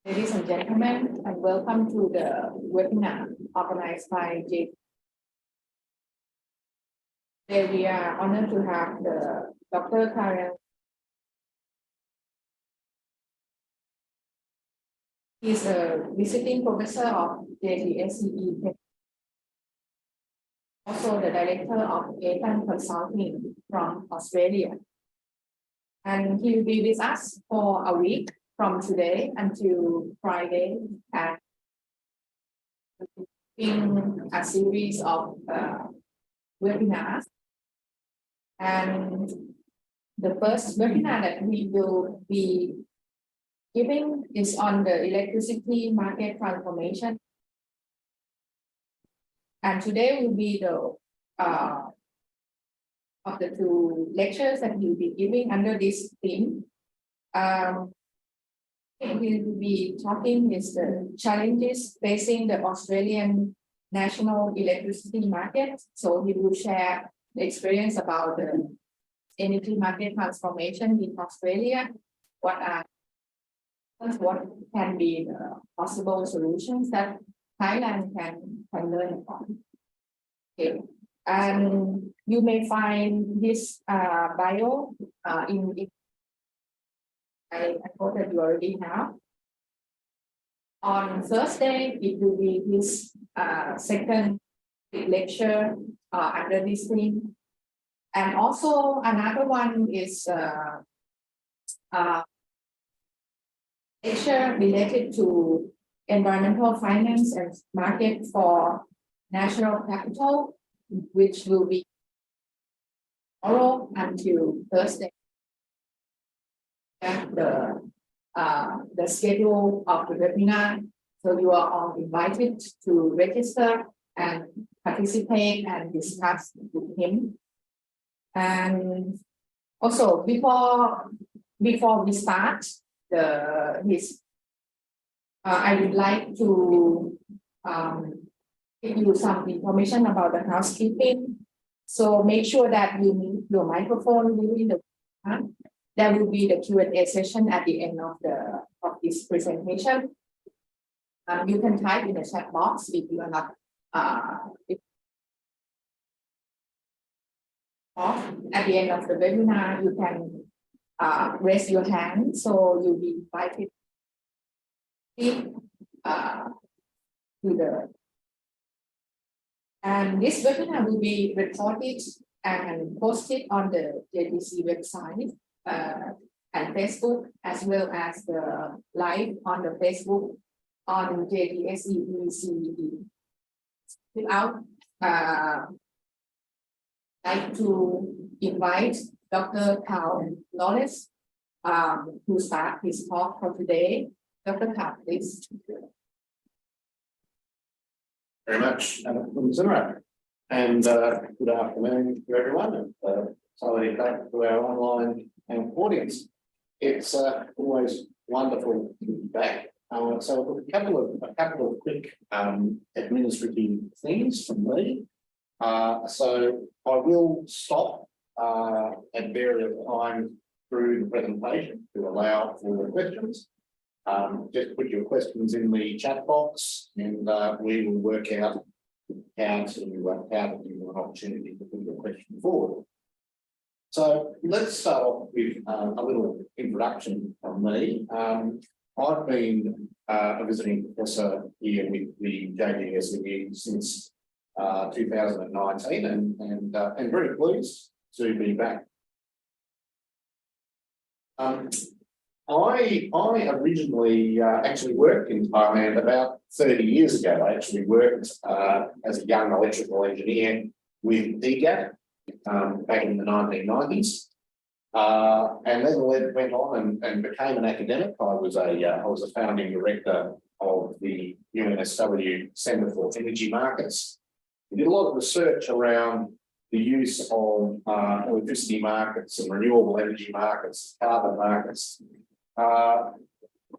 Ladies and gentlemen, and welcome to the webinar organized by J. Today we are honored to have the Dr. Karen. He's a visiting professor of JDSCE, also the director of ATAN Consulting from Australia. And he will be with us for a week from today until Friday, and in a series of webinars. And the first webinar that we will be giving is on the electricity market transformation. And today will be the of the two lectures that we'll be giving under this theme. We will be talking is the challenges facing the Australian national electricity market. So he will share the experience about the energy market transformation in Australia. What can be the possible solutions that Thailand can learn from. Okay. And you may find this bio in I hope that you already have. On Thursday, it will be his second lecture under this theme. And also another one is lecture related to environmental finance and market for national capital, which will be tomorrow until Thursday. The schedule of the webinar, so you are all invited to register and participate and discuss with him. And also before we start I would like to give you some information about the housekeeping. So make sure that you mute your microphone during the webinar. There will be the Q&A session at the end of this presentation. You can type in the chat box if you are not at the end of the webinar. You can raise your hand, so you'll be invited and this webinar will be recorded and posted on the JDC website and Facebook, as well as the live on the Facebook on JDSCE. Without like to invite Dr. Carl Knowles to start his talk for today. Dr. Carl, please. Very much, and good afternoon to everyone, and salary back to our online audience. It's always wonderful to be back. So a couple of quick administrative things from me. So I will stop at various times through the presentation to allow for questions. Just put your questions in the chat box, and we will work out how to give you an opportunity to put your question forward. So let's start off with a little introduction from me. I've been a visiting professor here with the JDSCE since 2019, and very pleased to be back. I originally actually worked in Thailand about 30 years ago. I actually worked as a young electrical engineer with DGAT back in the 1990s, and then went on and became an academic. I was a founding director of the UNSW Centre for Energy Markets. We did a lot of research around the use of electricity markets and renewable energy markets, carbon markets.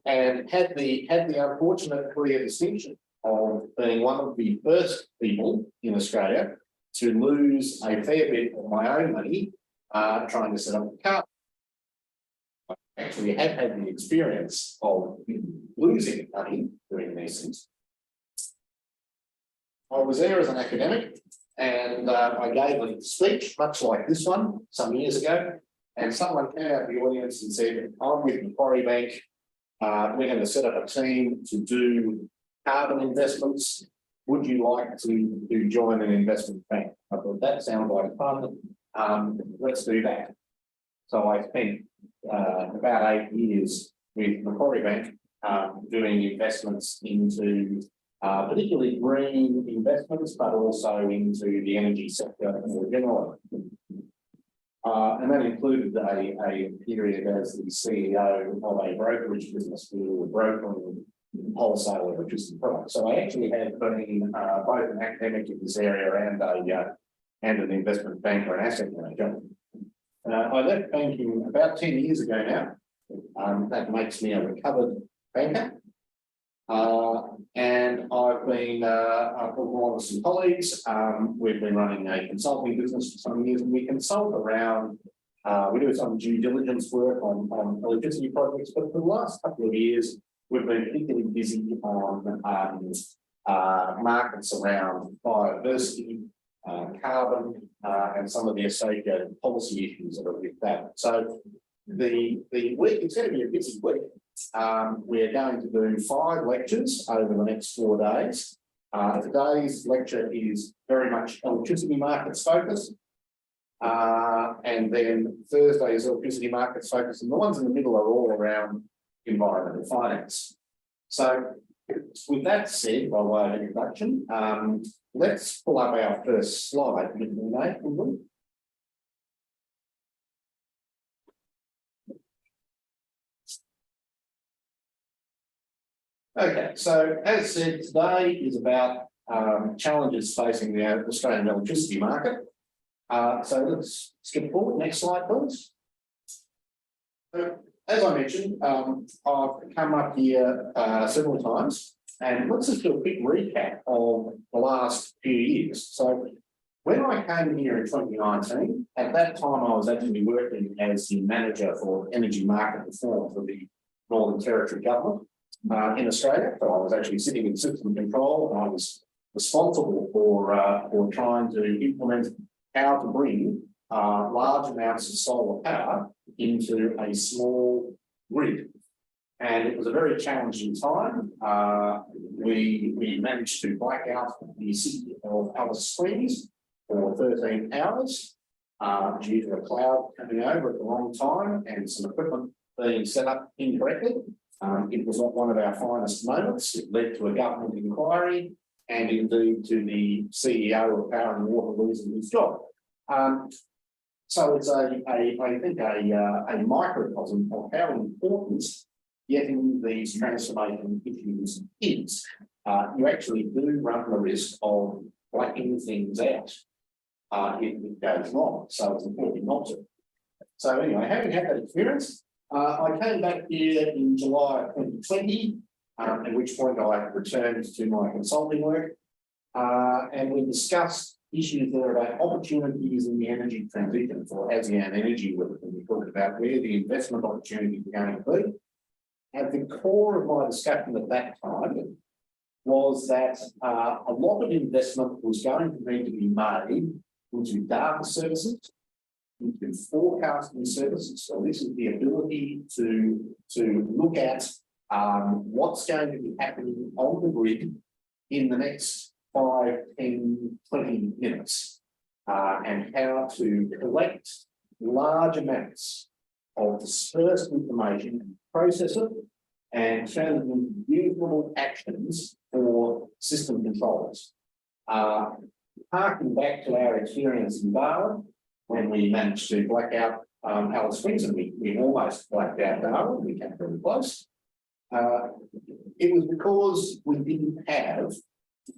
And had the unfortunate career distinction of being one of the first people in Australia to lose a fair bit of my own money trying to set up a carbon actually have had the experience of losing money doing these things. I was there as an academic, and I gave a speech, much like this one, some years ago, and someone came out of the audience and said, I'm with Macquarie Bank, we're going to set up a team to do carbon investments. Would you like to join an investment bank? I thought that sounds like fun. Let's do that. So I spent about 8 years with Macquarie Bank doing investments into particularly green investments, but also into the energy sector more generally. And that included a period as the CEO of a brokerage business. We were brokering wholesale electricity products. So I actually have been both an academic in this area and an investment banker and asset manager. I left banking about 10 years ago now. That makes me a recovered banker. And I've been along with some colleagues. We've been running a consulting business for some years, and we consult around. We do some due diligence work on electricity projects, but for the last couple of years, we've been particularly busy on markets around biodiversity, carbon, and some of the associated policy issues that are with that. So the week, it's going to be a busy week. We're going to do 5 lectures over the next 4 days. Today's lecture is very much electricity markets focused. And then Thursday is electricity markets focused, and the ones in the middle are all around environmental finance. So with that said, by way of introduction, let's pull up our first slide. Okay, so as said, today is about challenges facing the Australian electricity market. So let's skip forward. Next slide, please. As I mentioned, I've come up here several times, and let's just do a quick recap of the last few years. So when I came here in 2019, at that time I was actually working as the manager for energy market reform for the Northern Territory government in Australia. So I was actually sitting in system control, and I was responsible for trying to implement how to bring large amounts of solar power into a small grid. And it was a very challenging time. We managed to black out the city of Alice Springs for 13 hours due to a cloud coming over at the wrong time and some equipment being set up incorrectly. It was not one of our finest moments. It led to a government inquiry and indeed to the CEO of Power and Water losing his job. So it's I think a microcosm of how important getting these transformation issues is. You actually do run the risk of blacking things out if it goes wrong. So it's important not to. So anyway, having had that experience, I came back here in July of 2020, at which point I returned to my consulting work, and we discussed issues there about opportunities in the energy transition for ASEAN energy work, and we talked about where the investment opportunities are going to be. At the core of my discussion at that time was that a lot of investment was going to need to be made into data services, into forecasting services. So this is the ability to look at what's going to be happening on the grid in the next 5, 10, 20 minutes, and how to collect large amounts of dispersed information, process it, and turn it into usable actions for system controllers. Harking back to our experience in Darwin, when we managed to black out Alice Springs, and we almost blacked out Darwin, we came very close. It was because we didn't have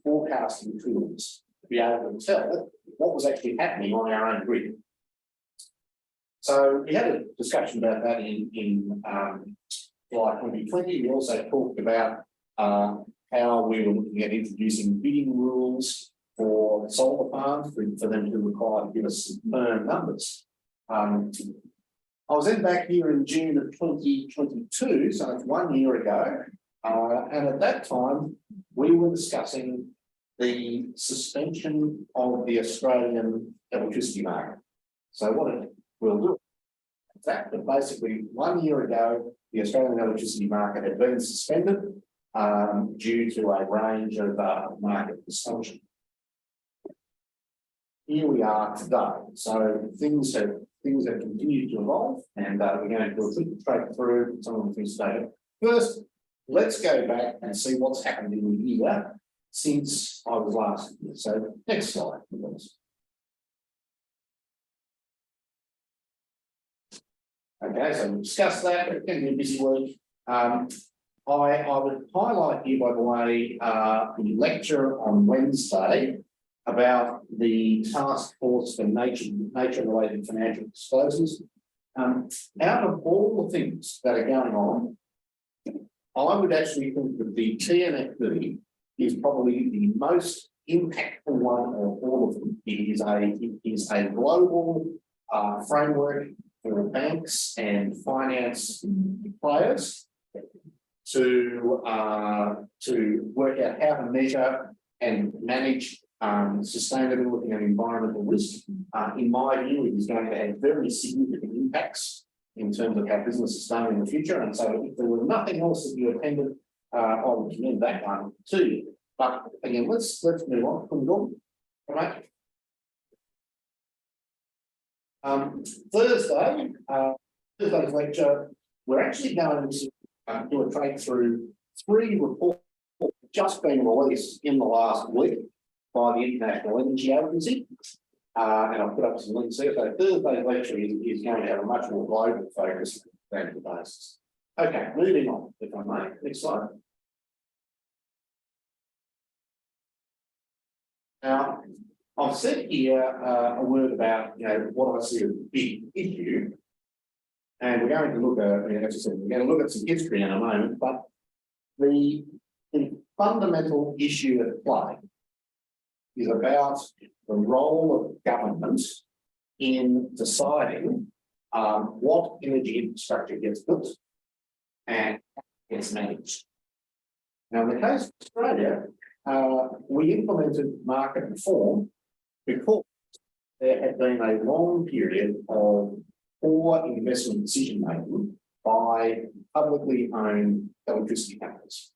forecasting tools to be able to tell what was actually happening on our own grid. So we had a discussion about that in July 2020. We also talked about how we were looking at introducing bidding rules for solar farms for them to require to give us some firm numbers. I I was then back here in June of 2022, so it's 1 year ago. And at that time, we were discussing the suspension of the Australian electricity market. So what it will do, in fact, that basically 1 year ago, the Australian electricity market had been suspended due to a range of market dysfunction. Here we are today. So things have continued to evolve, and we're going to do a quick straight through some of the things today. First, let's go back and see what's happened in the year since I was last here. So next slide, please. Okay, so we'll discuss that. It's going to be a busy week. I would highlight here, by the way, the lecture on Wednesday about the task force for nature-related financial disclosures. Out of all the things that are going on, I would actually think that the TNFD is probably the most impactful one of all of them. It is a global framework for banks and finance players to work out how to measure and manage sustainability and environmental risk. In my view, it is going to have very significant impacts in terms of how business is done in the future. And so if there were nothing else that you attended, I would commend that one to you. But again, let's move on. Can we go? All right. Thursday's lecture, we're actually going to do a trade through 3 reports just being released in the last week by the International Energy Agency. And I've put up some links there. So Thursday's lecture is going to have a much more global focus than the basis. Okay, moving on, if I may. Next slide. Now, I've said here a word about what I see as a big issue, and we're going to look at, as I said, we're going to look at some history in a moment. But the fundamental issue at play is about the role of government in deciding what energy infrastructure gets built and gets managed. Now, in the case of Australia, we implemented market reform because there had been a long period of poor investment decision making by publicly owned electricity companies.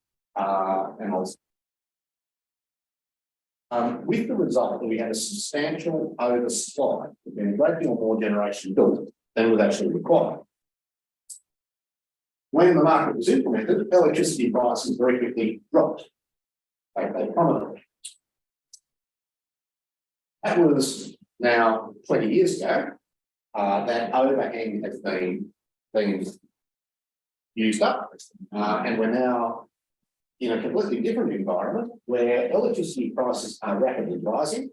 With the result that we had a substantial oversupply, and a great deal more generation built than was actually required. When the market was implemented, electricity prices very quickly dropped. They plummeted. That was now 20 years ago. That overhang has been used up, and we're now in a completely different environment where electricity prices are rapidly rising,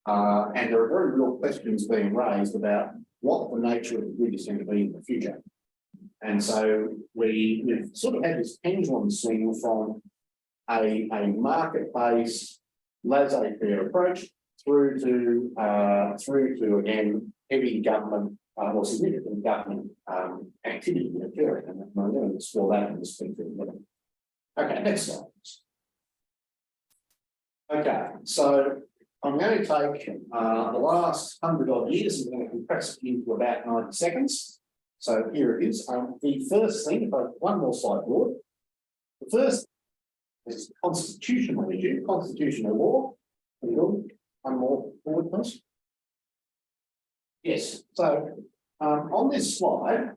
and there are very real questions being raised about what the nature of the grid is going to be in the future. And so we've sort of had this pendulum swing from a market-based laissez-faire approach through to again heavy government or significant government activity occurring, and I'm going to explore that in this thing for a minute. Okay, next slide. Okay, so I'm going to take the last 100-odd years and I'm going to compress it into about 90 seconds. So here it is. The first thing, if I one more slide forward, the first is constitutional issue, constitutional law. One more forward, please. Yes, so on this slide,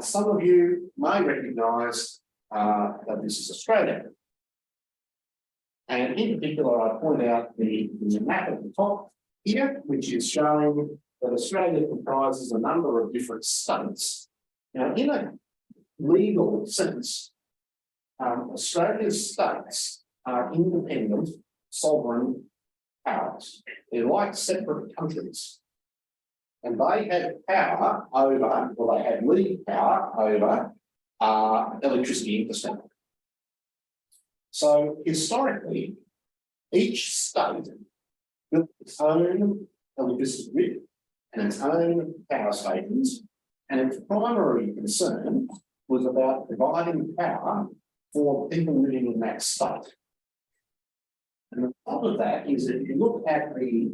some of you may recognise that this is Australia. And in particular, I point out the map at the top here, which is showing that Australia comprises a number of different states. Now, in a legal sense, Australia's states are independent, sovereign powers. They're like separate countries. And they have power over, or they have lead power over electricity infrastructure. So historically, each state built its own electricity grid and its own power stations And its primary concern was about providing power for people living in that state. And the problem of that is that if you look at the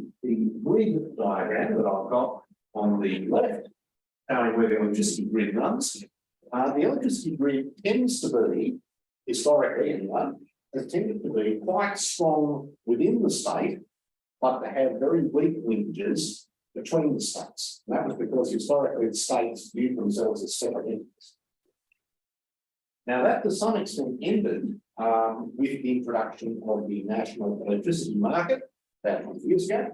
grid diagram that I've got on the left, showing where the electricity grid runs, the electricity grid tends to be, historically anyway, has tended to be quite strong within the state, but to have very weak linkages between the states. And that was because historically the states viewed themselves as separate entities. Now that to some extent ended with the introduction of the national electricity market about 20 years ago.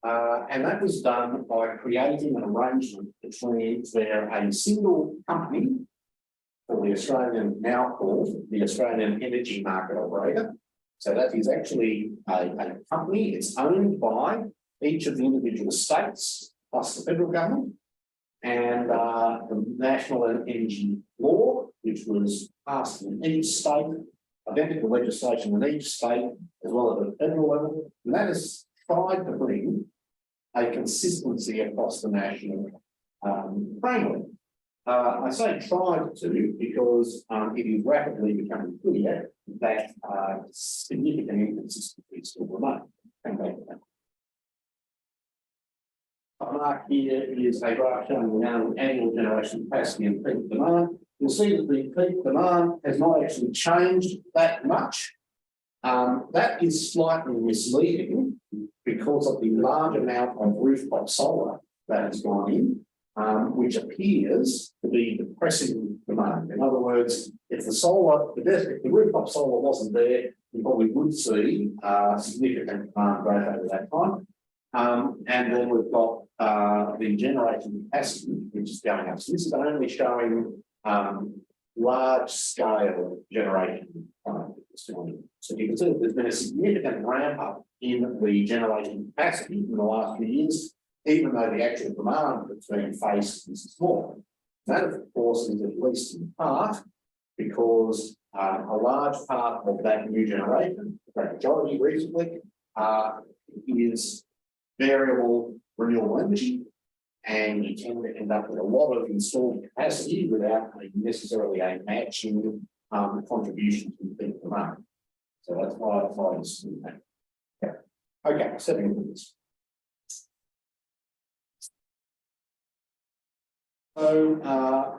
And that was done by creating an arrangement between where a single company, for the Australian, now called the Australian Energy Market Operator. So that is actually a company, it's owned by each of the individual states, plus the federal government, and the national energy law, which was passed in each state, identical legislation in each state, as well as at the federal level, and that has tried to bring a consistency across the national framework. I say tried to because it is rapidly becoming clear that significant inconsistencies still remain. Mark here is a graph showing the annual generation capacity and peak demand. You'll see that the peak demand has not actually changed that much. That is slightly misleading because of the large amount of rooftop solar that has gone in, which appears to be depressing demand. In other words, if the rooftop solar wasn't there, you probably would see significant demand growth over that time. And then we've got the generation capacity, which is going up. So this is only showing large scale generation. So you can see that there's been a significant ramp up in the generation capacity in the last few years, even though the actual demand that's being faced is small. That, of course, is at least in part because a large part of that new generation, the majority recently, is variable renewable energy, and you tend to end up with a lot of installed capacity without necessarily a matching contribution to the peak demand. So that's why I find this. Yeah. Okay, 7 minutes. So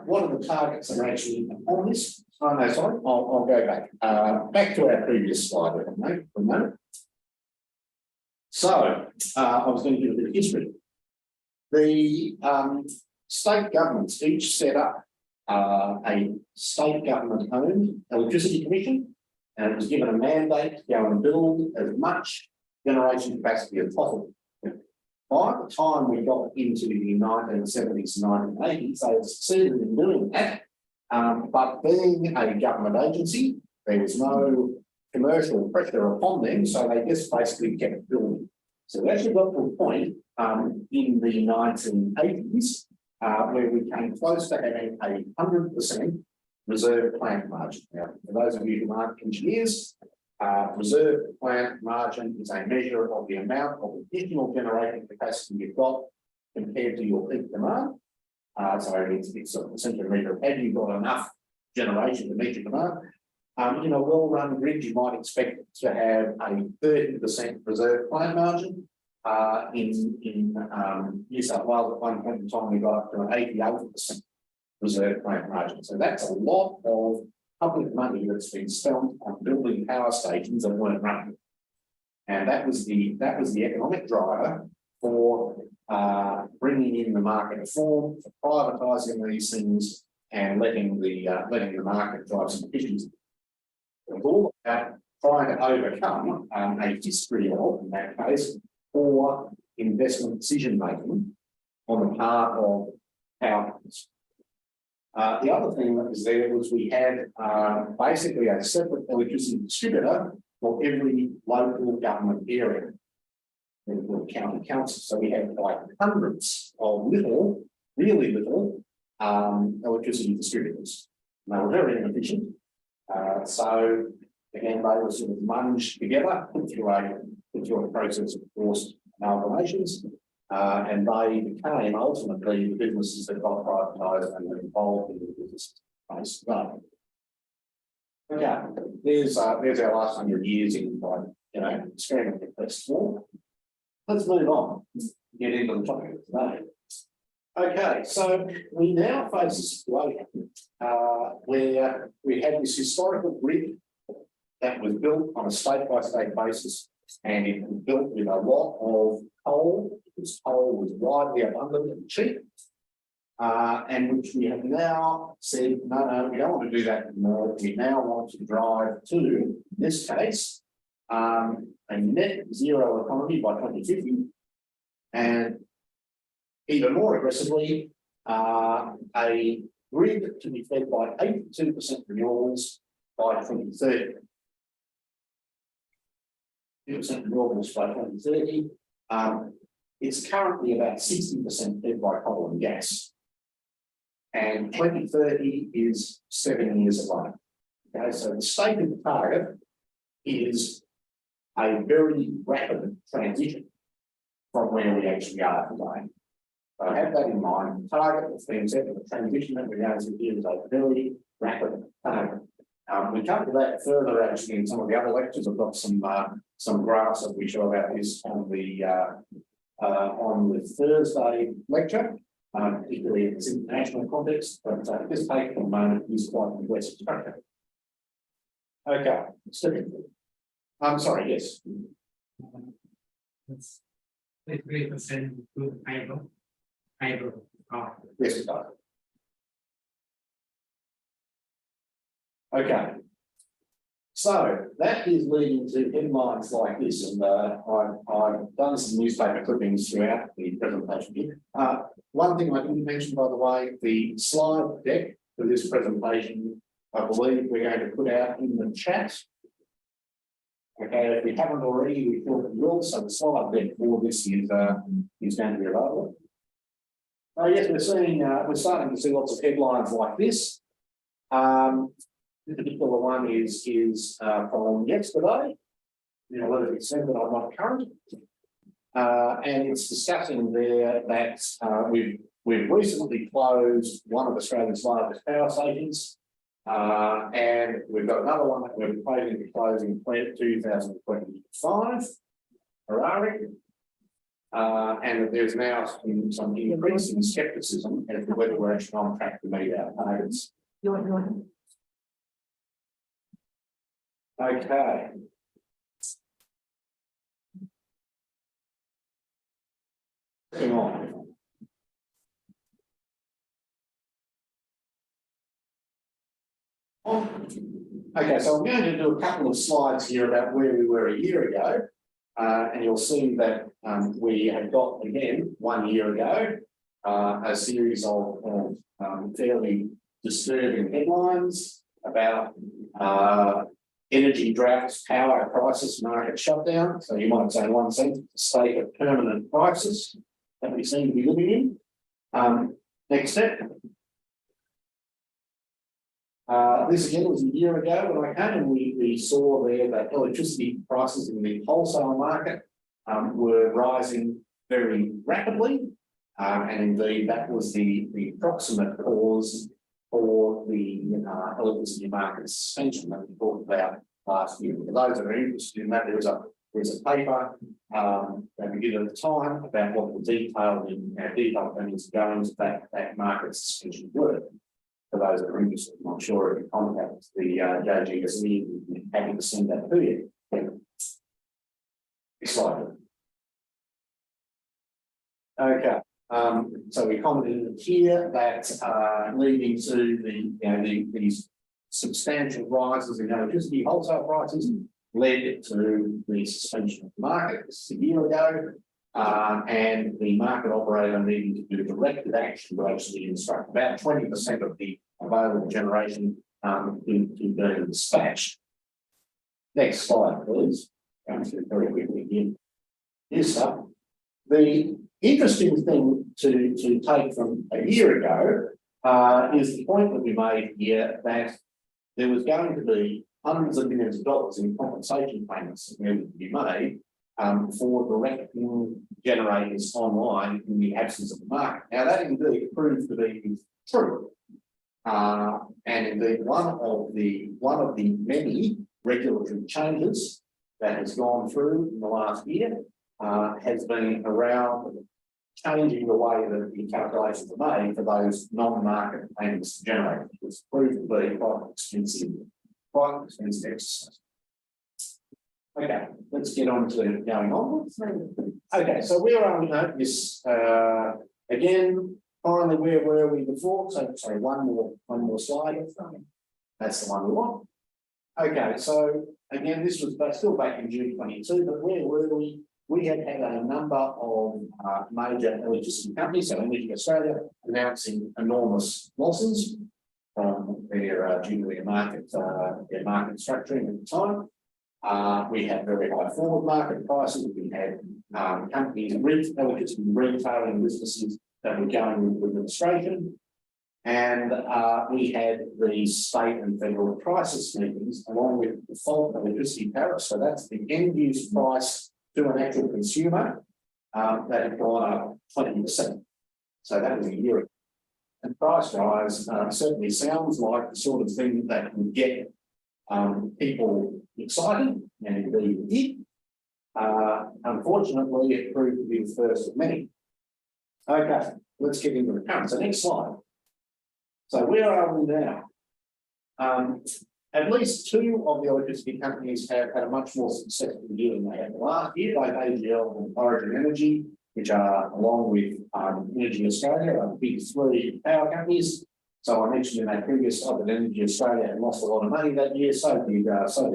what are the targets that are actually on this? Oh no, sorry, I'll go back. Back to our previous slide for a moment. So I was going to give a bit of history. The state governments each set up a state government-owned electricity commission, and it was given a mandate to go and build as much generation capacity as possible. By the time we got into the 1970s and 1980s, they had succeeded in doing that, but being a government agency, there was no commercial pressure upon them, so they just basically kept building. So we actually got to a point in the 1980s where we came close to having a 100% reserve plant margin. Now, for those of you who aren't engineers, reserve plant margin is a measure of the amount of additional generating capacity you've got compared to your peak demand. So it's essentially a measure of have you got enough generation to meet your demand. In a well-run grid, you might expect to have a 30% reserve plant margin. In New South Wales, at one point in time, we got up to an 88% reserve plant margin. So that's a lot of public money that's been spent on building power stations that weren't running. And that was the economic driver for bringing in the market reform, for privatising these things, and letting the market drive some efficiency. It's all about trying to overcome a history of, in that case, poor investment decision making on the part of power companies. The other thing that was there was we had basically a separate electricity distributor for every local government area, county council. So we had like hundreds of really little electricity distributors. And they were very inefficient. So again, they were sort of munged together, put through a process of forced amalgamations, And they became ultimately the businesses that got privatised and were involved in the business space today. Okay, there's our last 100 years in, extremely compressed form. Let's move on, get into the topic of today. Okay, so we now face a situation where we had this historical grid that was built on a state-by-state basis, and it was built with a lot of coal, because coal was widely abundant and cheap, and which we have now said, no, we don't want to do that anymore. We now want to drive to, in this case, a net zero economy by 2050, and even more aggressively, a grid to be fed by 82% renewables by 2030. 2% renewables by 2030. It's currently about 60% fed by coal and gas. And 2030 is 7 years away. Okay, so the stated target is a very rapid transition from where we actually are today. So have that in mind. The target that's been set for the transition that we're going to here is a very rapid target. We come to that further actually in some of the other lectures. I've got some graphs that we show about this on the Thursday lecture, particularly in this international context. But this paper at the moment is quite complex. Okay, I'm sorry. Yes. 3% to hydro. Yes, it does. Okay. So that is leading to headlines like this, and I've done some newspaper clippings throughout the presentation here. One thing I didn't mention, by the way, the slide deck for this presentation, I believe we're going to put out in the chat. Okay, if we haven't already, we thought we will. So the slide deck for this is going to be available. Oh yes, we're starting to see lots of headlines like this. This particular one is from yesterday. Let it extend that I'm not current. And it's discussing there that we've recently closed one of Australia's largest power stations. And we've got another one that we're planning to close in 2025, Harare. And there's now some increasing scepticism as to whether we're actually on track to meet our targets. Okay. Moving on. Okay, so I'm going to do a couple of slides here about where we were a year ago. And you'll see that we had got, again, 1 year ago, a series of fairly disturbing headlines about energy droughts, power crisis, market shutdown. So you might say in one sense, it's a state of permanent crisis that we seem to be living in. Next step. This again was a year ago when I came, and we saw there that electricity prices in the wholesale market were rising very rapidly. And indeed, that was the proximate cause for the electricity market suspension that we talked about last year. For those that are interested in that, there's a paper that we did at the time about what the detailed things going to that market suspension were. For those that are interested, I'm not sure if you contact the JGSE, we're happy to send that to you. Next slide. Okay. So we commented here that leading to these substantial rises in electricity wholesale prices led to the suspension of the market. This is a year ago, and the market operator needing to do directed action to actually instruct about 20% of the available generation to be dispatched. Next slide, please. Going through very quickly here. Here's stuff. The interesting thing to take from a year ago is the point that we made here that there was going to be hundreds of millions of dollars in compensation payments that needed to be made for directing generators online in the absence of the market. Now that indeed proved to be true. And indeed one of the many regulatory changes that has gone through in the last year has been around changing the way that the calculations are made for those non-market payments to generate, which proved to be quite expensive exercise. Okay, let's get on to going on. Okay, so we're on this again. Finally, where were we before? So sorry, one more slide. That's the one we want. Okay, so again, this was still back in June 22, but where were we? We had a number of major electricity companies, so Energy Australia, announcing enormous losses from their due to their market structuring at the time. We had very high forward market prices. We had companies, electricity retailing businesses that were going into administration. And we had the state and federal crisis meetings along with default electricity tariffs. So that's the end use price to an actual consumer that had gone up 20%. So that was a year ago. And price rise certainly sounds like the sort of thing that would get people excited, and indeed it did. Unfortunately, it proved to be the first of many. Okay, let's get into the current. So next slide. So where are we now? At least two of the electricity companies have had a much more successful year than they had last year, like AGL and Origin Energy, which are, along with Energy Australia, are the big three power companies. So I mentioned in that previous slide that Energy Australia had lost a lot of money that year, so did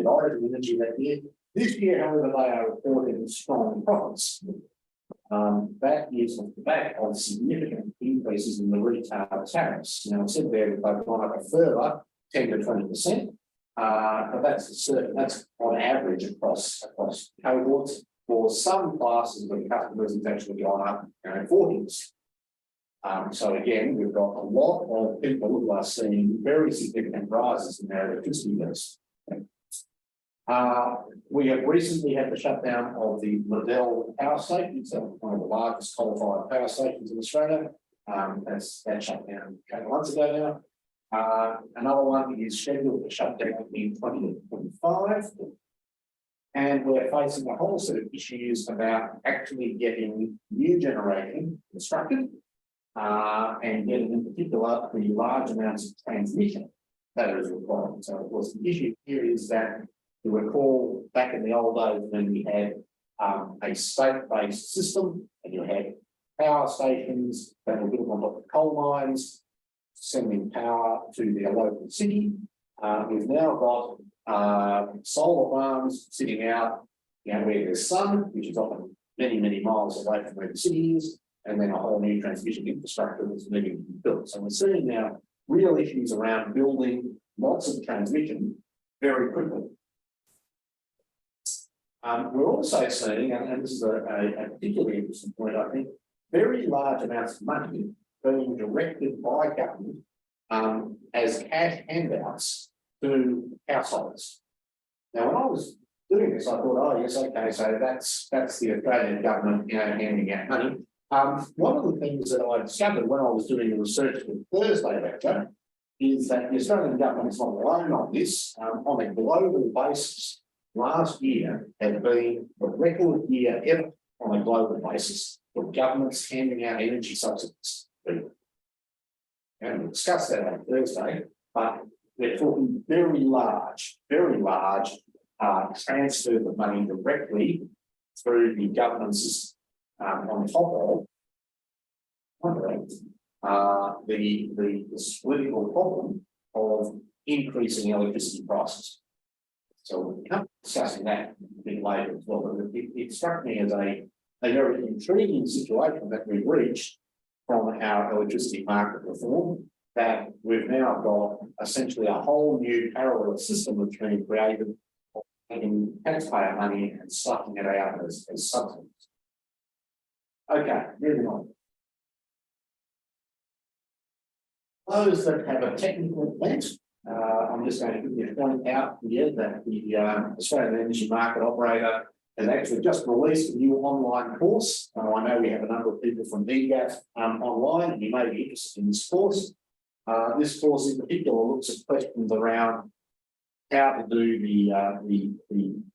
Origin Energy that year. This year, however, they are reporting strong profits. That is off the back of significant increases in the retail tariffs. Now, I said there that they've gone up a further 10 to 20%, but that's on average across cohorts. For some classes of customers, it's actually gone up 40%. So again, we've got a lot of people who are seeing very significant rises in their electricity bills. We have recently had the shutdown of the Liddell power station. It's one of the largest coal-fired power stations in Australia. That shut down a couple months ago now. Another one is scheduled to shut down in 2025. And we're facing a whole set of issues about actually getting new generation constructed and getting, in particular, the large amounts of transmission that is required. So, of course, the issue here is that you recall back in the old days when we had a state-based system and you had power stations that were built on top of coal mines, sending power to their local city. We've now got solar farms sitting out, where there's sun, which is often many, many miles away from where the city is, and then a whole new transmission infrastructure that's needing to be built. So we're seeing now real issues around building lots of transmission very quickly. We're also seeing, and this is a particularly interesting point, I think, very large amounts of money being directed by government as cash handouts to households. Now, when I was doing this, I thought, oh yes, okay, so that's the Australian government, handing out money. One of the things that I discovered when I was doing the research for the Thursday lecture is that the Australian government is not alone on this. On a global basis, last year had been the record year ever on a global basis for governments handing out energy subsidies. And we'll discuss that on Thursday, but they're talking very large transfers of money directly through the government system on top of the political problem of increasing electricity prices. So we'll come discussing that a bit later as well. But it struck me as a very intriguing situation that we've reached from our electricity market reform, that we've now got essentially a whole new parallel system that's been created of taking taxpayer money and sucking it out as subsidies. Okay, moving on. Those that have a technical bent, I'm just going to quickly point out here that the Australian Energy Market Operator has actually just released a new online course. I know we have a number of people from DGAF online, and you may be interested in this course. This course in particular looks at questions around how to do the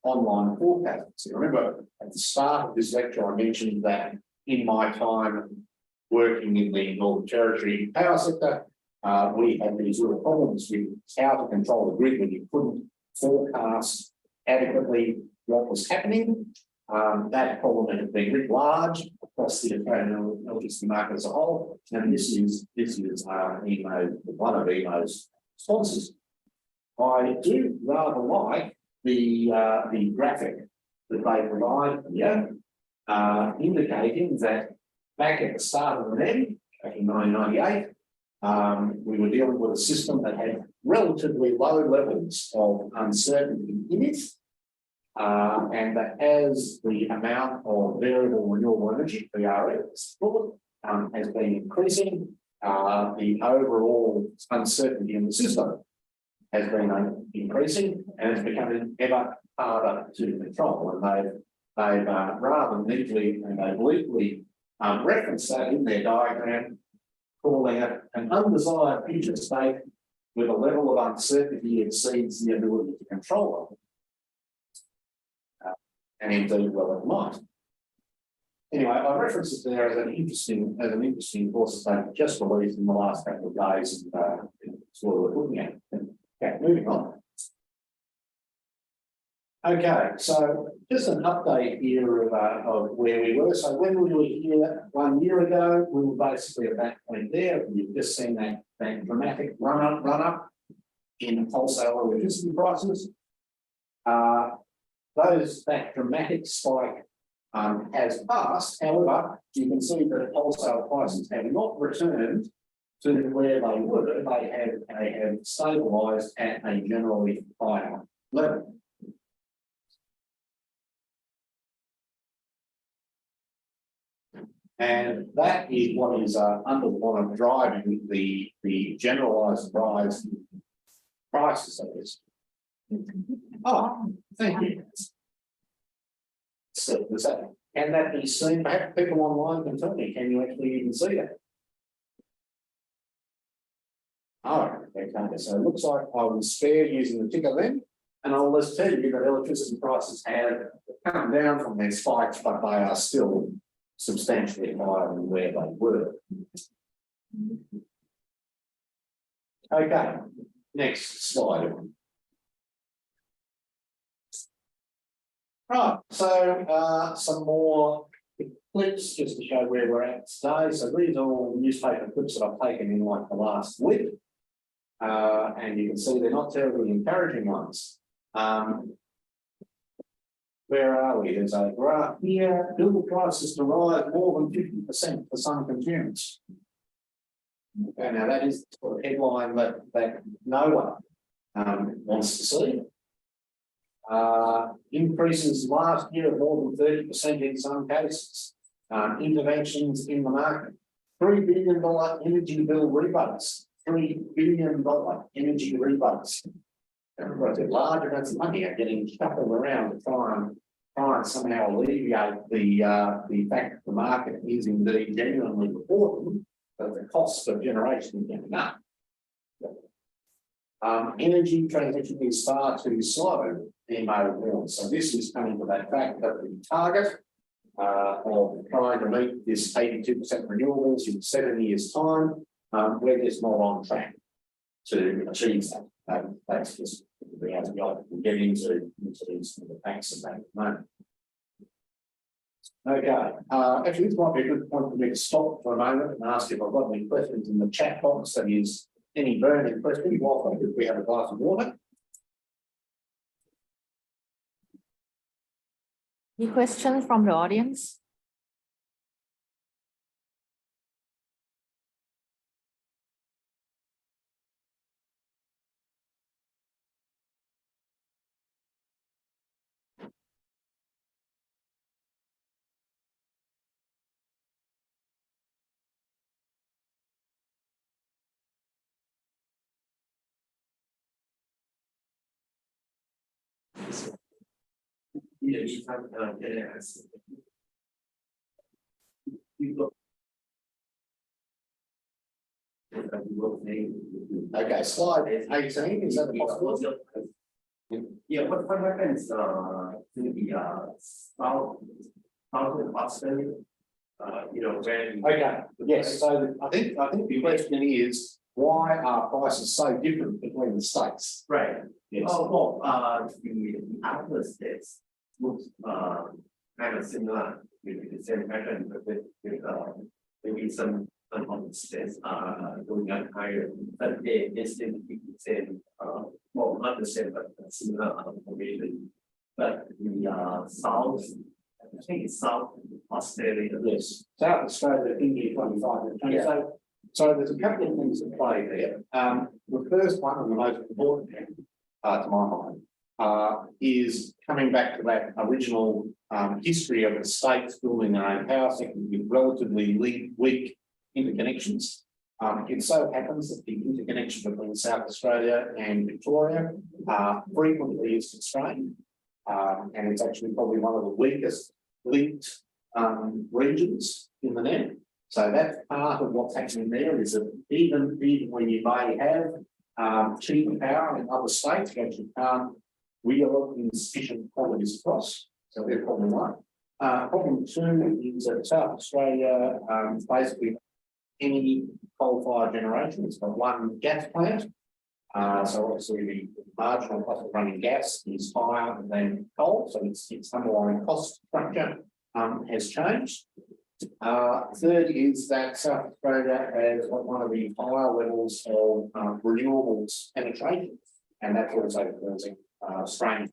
online forecasting. So remember at the start of this lecture, I mentioned that in my time working in the Northern Territory power sector, we had these real problems with how to control the grid when you couldn't forecast adequately what was happening. That problem has been writ large across the Australian electricity market as a whole, and this is one of EMO's sponsors. I do rather like the graphic that they provide here, indicating that back at the start of the NEM, back in 1998, we were dealing with a system that had relatively low levels of uncertainty in it, and that as the amount of variable renewable energy, VRF, has been increasing, the overall uncertainty in the system has been increasing, and it's becoming ever harder to control. And they've rather neatly and obliquely referenced that in their diagram, calling it an undesired future state with a level of uncertainty exceeds the ability to control it. And indeed, well, it might. Anyway, I reference it there as an interesting course that they've just released in the last couple of days, and it's what we're looking at. Okay, moving on. Okay, so just an update here of where we were. So when we were here 1 year ago, we were basically at that point there. You've just seen that dramatic run up in wholesale electricity prices. That dramatic spike has passed. However, you can see that wholesale prices have not returned to where they were. They have stabilised at a generally higher level. And that is what is driving the generalised rise in prices of this. Oh, thank you. So, can that be seen? Perhaps people online can tell me, can you actually even see that? Oh, okay. So it looks like I was spared using the ticker then. And I'll just tell you that electricity prices have come down from their spikes, but they are still substantially higher than where they were. Okay, next slide. Right, so some more clips just to show where we're at today. So these are all newspaper clips that I've taken in like the last week. And you can see they're not terribly encouraging ones. Where are we? There's a graph here. Build prices to rise more than 50% for some consumers. Okay, now that is the sort of headline that no one wants to see. Increases last year of more than 30% in some cases. Interventions in the market. $3 billion energy bill rebates. $3 billion energy rebates. Large amounts of money are getting shuffled around to try and somehow alleviate the fact that the market is indeed genuinely reporting that the cost of generation is getting up. Energy transition is far too slow in my report. So this is coming to that fact that the target of trying to meet this 82% renewables in 7 years' time, we're just not on track to achieve that. That's just the reality. We'll get into the facts of that at the moment. Okay, actually, this might be a good point for me to stop for a moment and ask if I've got any questions in the chat box. That is, any burning questions while we have a glass of water. Any questions from the audience? In the meantime, can I ask? You got. Okay, slide 18, is that possible? Yeah, what happens to the southern Australia? You know, when. Okay, yes, so I think the question is, why are prices so different between the states? Right. Yes. Oh, well, the other states looks kind of similar with the same pattern, but with maybe some of the states are going up higher, but they still keep the same, well, not the same, but similar formation. But the south, I think it's South Australia. Yes, South Australia, India 25. Yeah. So there's a couple of things at play there. The first one, and the most important thing, to my mind, is coming back to that original history of the states building their own power sector with relatively weak interconnections. It so happens that the interconnection between South Australia and Victoria frequently is constrained, and it's actually probably one of the weakest linked regions in the net. So that's part of what's happening there, is that even when you may have cheap power in other states, you actually can't wheel it in sufficient quantities across. So that's problem one. Problem two is that South Australia basically any coal-fired generation. It's got one gas plant. So obviously the marginal cost of running gas is higher than coal, so its underlying cost structure has changed. Third is that South Australia has got one of the higher levels of renewables penetration, and that's also causing strain.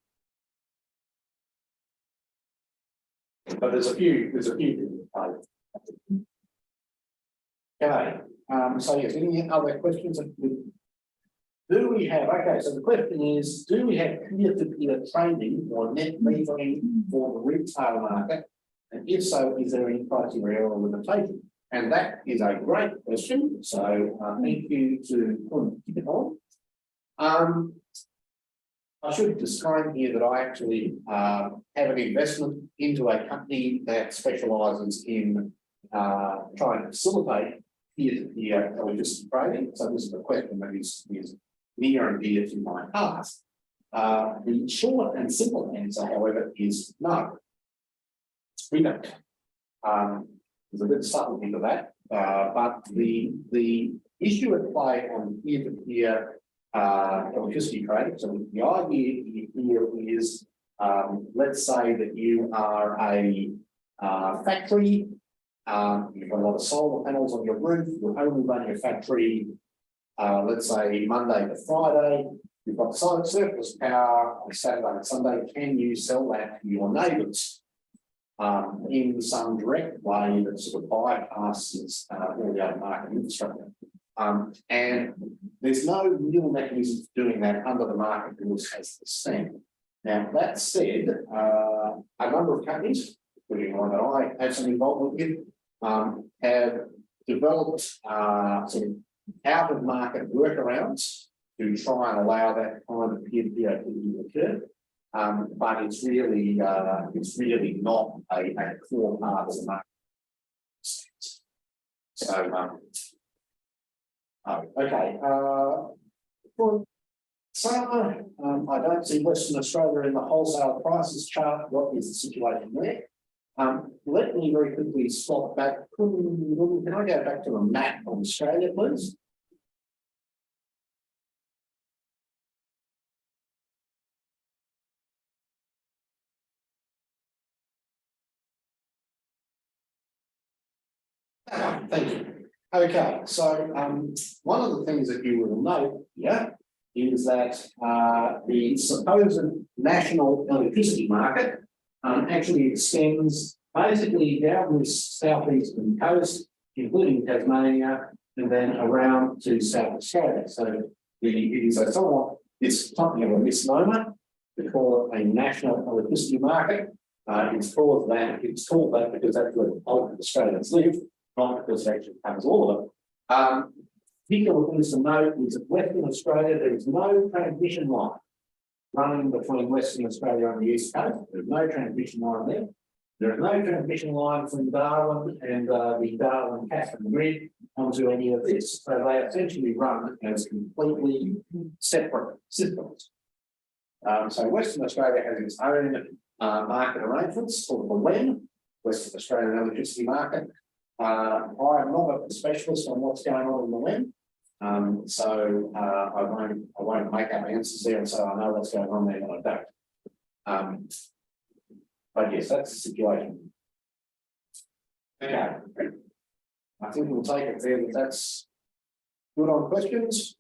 But there's a few things in play. Okay, so yes, any other questions? Do we have, okay, so the question is, do we have peer-to-peer trading or net metering for the retail market? And if so, is there any criteria or limitation? And that is a great question. So thank you to keep it on. I should disclaim here that I actually have an investment into a company that specialises in trying to facilitate peer-to-peer electricity trading. So this is a question that is near and dear to my heart. The short and simple answer, however, is no. We don't. There's a bit of subtlety to that, but the issue at play on peer-to-peer electricity trading. So the idea here is, let's say that you are a factory. You've got a lot of solar panels on your roof. You're only running a factory, let's say Monday to Friday. You've got surplus power on Saturday and Sunday. Can you sell that to your neighbours in some direct way that sort of bypasses all the other market infrastructure? And there's no real mechanism for doing that under the market rules as they stand. Now, that said, a number of companies, including one that I have some involvement with, have developed some out-of-market workarounds to try and allow that kind of peer-to-peer activity to occur. But it's really not a core part of the market. So, okay. For summer, I don't see Western Australia in the wholesale prices chart. What is the situation there? Let me very quickly swap back. Can I go back to a map of Australia, please? Thank you. Okay, so one of the things that you will note here is that the supposed national electricity market actually extends basically down the southeastern coast, including Tasmania, and then around to South Australia. So it is a somewhat, it's something of a misnomer to call it a national electricity market. It's called that because that's where the bulk of Australians live, not because it actually covers all of it. Particular things to note is that Western Australia, there is no transmission line running between Western Australia and the East Coast. There's no transmission line there. There is no transmission line from Darwin and the Darwin Casper grid onto any of this. So they essentially run as completely separate systems. So Western Australia has its own market arrangements called the WEM, Western Australian Electricity Market. I am not a specialist on what's going on in the WEM, so I won't make up answers there and say I know what's going on there, but I don't. But yes, that's the situation. Okay. I think we'll take it there that that's good on questions.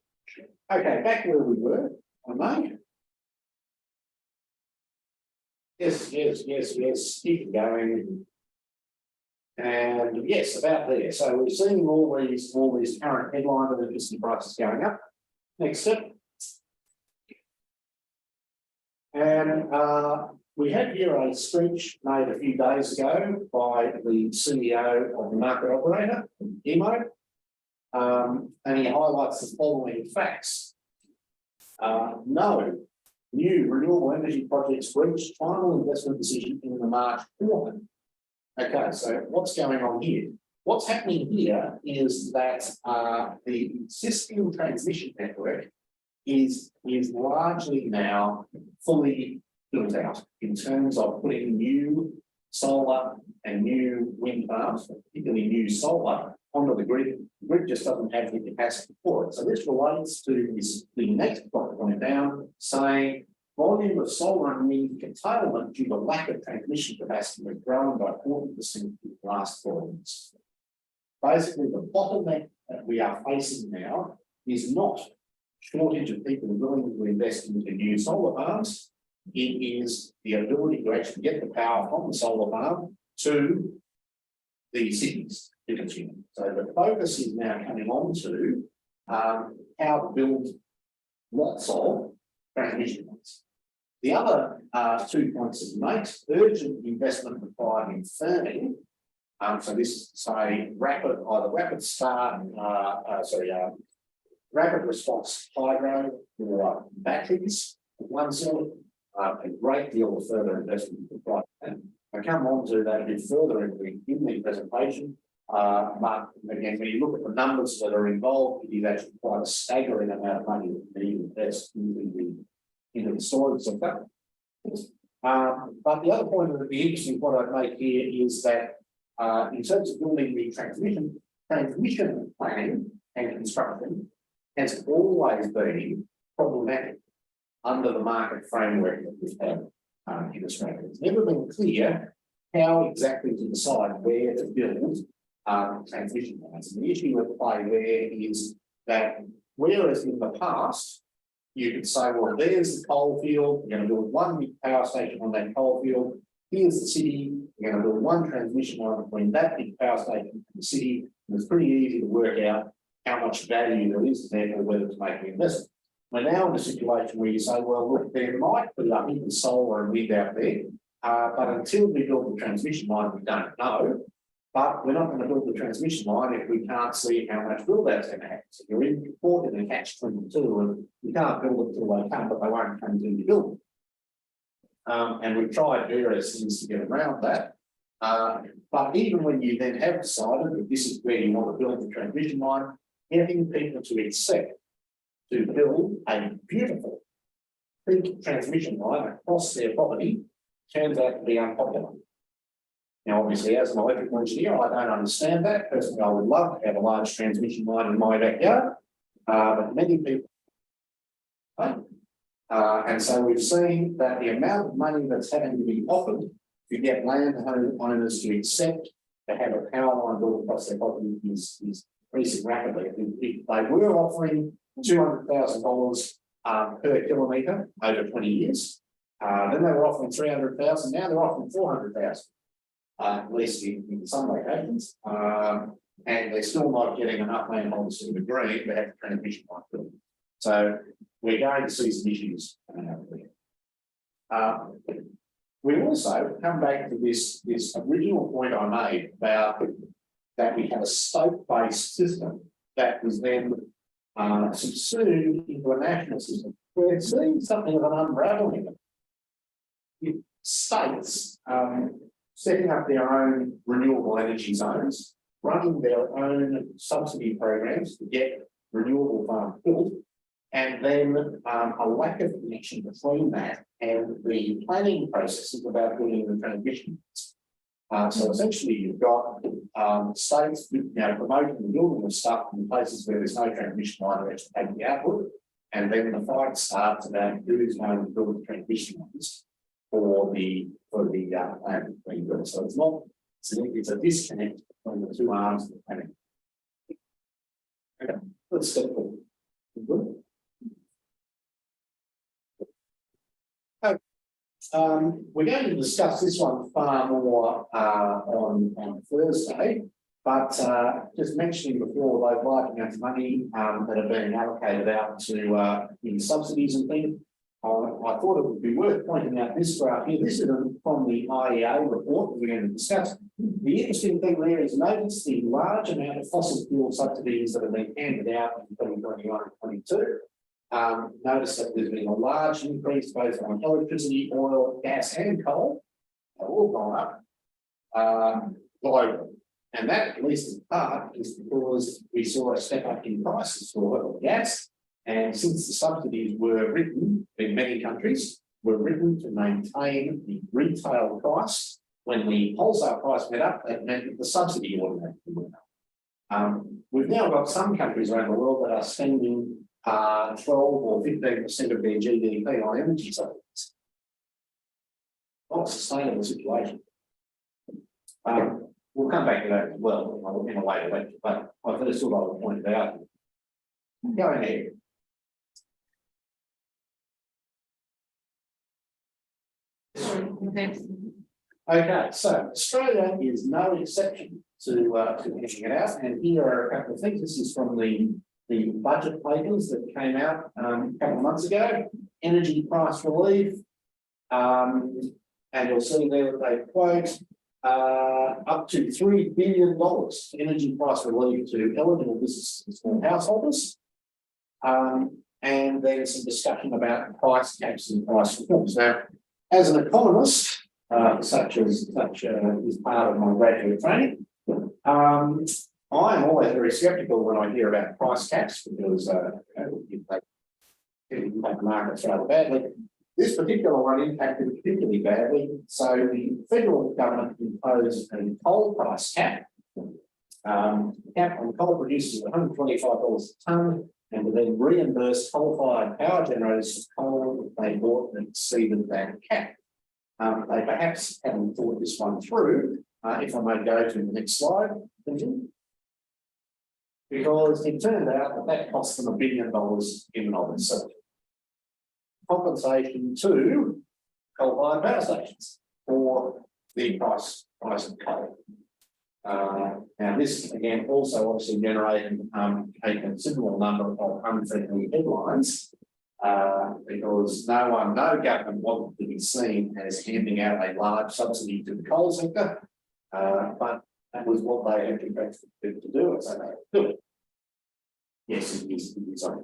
Okay, back where we were, mate. Yes, keep going. And yes, about there. So we're seeing all these current headline electricity prices going up. Next step. And we had here a speech made a few days ago by the CEO of the market operator, EMO, and he highlights the following facts. No new renewable energy projects reached final investment decision in the March quarter. Okay, so what's going on here? What's happening here is that the existing transmission network is largely now fully built out in terms of putting new solar and new wind farms, particularly new solar, onto the grid. The grid just doesn't have the capacity for it. So this relates to the next point down, saying volume of solar and wind curtailment due to lack of transmission capacity has grown by 40% in the last 4 months. Basically, the bottleneck that we are facing now is not shortage of people willing to invest into new solar farms. It is the ability to actually get the power from the solar farm to the cities to consume. So the focus is now coming on to how to build lots of transmission lines. The other 2 points that he makes: urgent investment required in firming. So this is say rapid response hydro or batteries. One sort of a great deal of further investment required. And I come on to that a bit further in the presentation. But again, when you look at the numbers that are involved, it is actually quite a staggering amount of money that we invest into the storage sector. But the other point that would be interesting, what I'd make here is that in terms of building the transmission planning and construction has always been problematic under the market framework that we've had in Australia. It's never been clear how exactly to decide where to build transmission lines. And the issue at play there is that whereas in the past you could say, well, there's the coal field, you're going to build one big power station on that coal field. Here's the city, you're going to build one transmission line between that big power station and the city. And it's pretty easy to work out how much value there is there for whether to make an investment. We're now in a situation where you say, well, look, there might be the solar and wind out there, but until we build the transmission line, we don't know. But we're not going to build the transmission line if we can't see how much build out's going to happen. So you're in a catch-22, and you can't build it until they come, but they won't come until you build it. And we've tried various things to get around that. But even when you then have decided that this is where you want to build the transmission line, getting people to accept to build a beautiful big transmission line across their property turns out to be unpopular. Now, obviously, as an electrical engineer, I don't understand that. Personally, I would love to have a large transmission line in my backyard, but many people don't. And so we've seen that the amount of money that's having to be offered to get landowners to accept to have a power line built across their property is increasing rapidly. If they were offering $200,000 per kilometre over 20 years, then they were offering $300,000. Now they're offering $400,000. At least in some locations, and they're still not getting enough landholders to agree to have the transmission line built. So we're going to see some issues there. We also come back to this original point I made about that we have a state-based system that was then subsumed into a national system. we're seeing something of an unraveling. States setting up their own renewable energy zones, running their own subsidy programs to get renewable farms built, and then a lack of connection between that and the planning processes about building the transmission. So essentially, you've got states, promoting the building of stuff in places where there's no transmission line to actually take the output, and then the fight starts about who is going to build the transmission lines for the plan being built. So it's a disconnect between the two arms of the planning. Okay, let's step forward. Good. We're going to discuss this one far more on Thursday, but just mentioning before those large amounts of money that are being allocated out to in subsidies and things, I thought it would be worth pointing out this graph here. This is from the IEA report that we're going to discuss. The interesting thing there is notice the large amount of fossil fuel subsidies that have been handed out in 2021 and 22. Notice that there's been a large increase both on electricity, oil, gas, and coal. They've all gone up globally. And that, at least in part, is because we saw a step up in prices for oil and gas. And since the subsidies were written in many countries, were written to maintain the retail price, when the wholesale price went up, that meant that the subsidy automatically went up. We've now got some countries around the world that are spending 12 or 15% of their GDP on energy subsidies. Not a sustainable situation. We'll come back to that as well in a later lecture, but I first thought I would point it out. Go ahead. Okay, so Australia is no exception to hashing it out, and here are a couple of things. This is from the budget papers that came out a couple of months ago. Energy price relief, and you'll see there that they quote up to $3 billion energy price relief to eligible businesses and small householders, and then some discussion about price caps and price reforms. Now, as an economist, such is part of my graduate training, I am always very sceptical when I hear about price caps because you impact markets rather badly. This particular one impacted particularly badly. So the federal government imposed a coal price cap. Cap on coal producers at $125 a tonne, and to then reimburse coal-fired power generators for coal that they bought that exceeded that cap. They perhaps haven't thought this one through. If I may go to the next slide, because it turned out that cost them $1 billion in and of itself. Compensation to coal-fired power stations for the price of coal. Now this again also obviously generated a considerable number of unfriendly headlines because no government wanted to be seen as handing out a large subsidy to the coal sector, but that was what they had contracted to do, so they do it. Yes, it is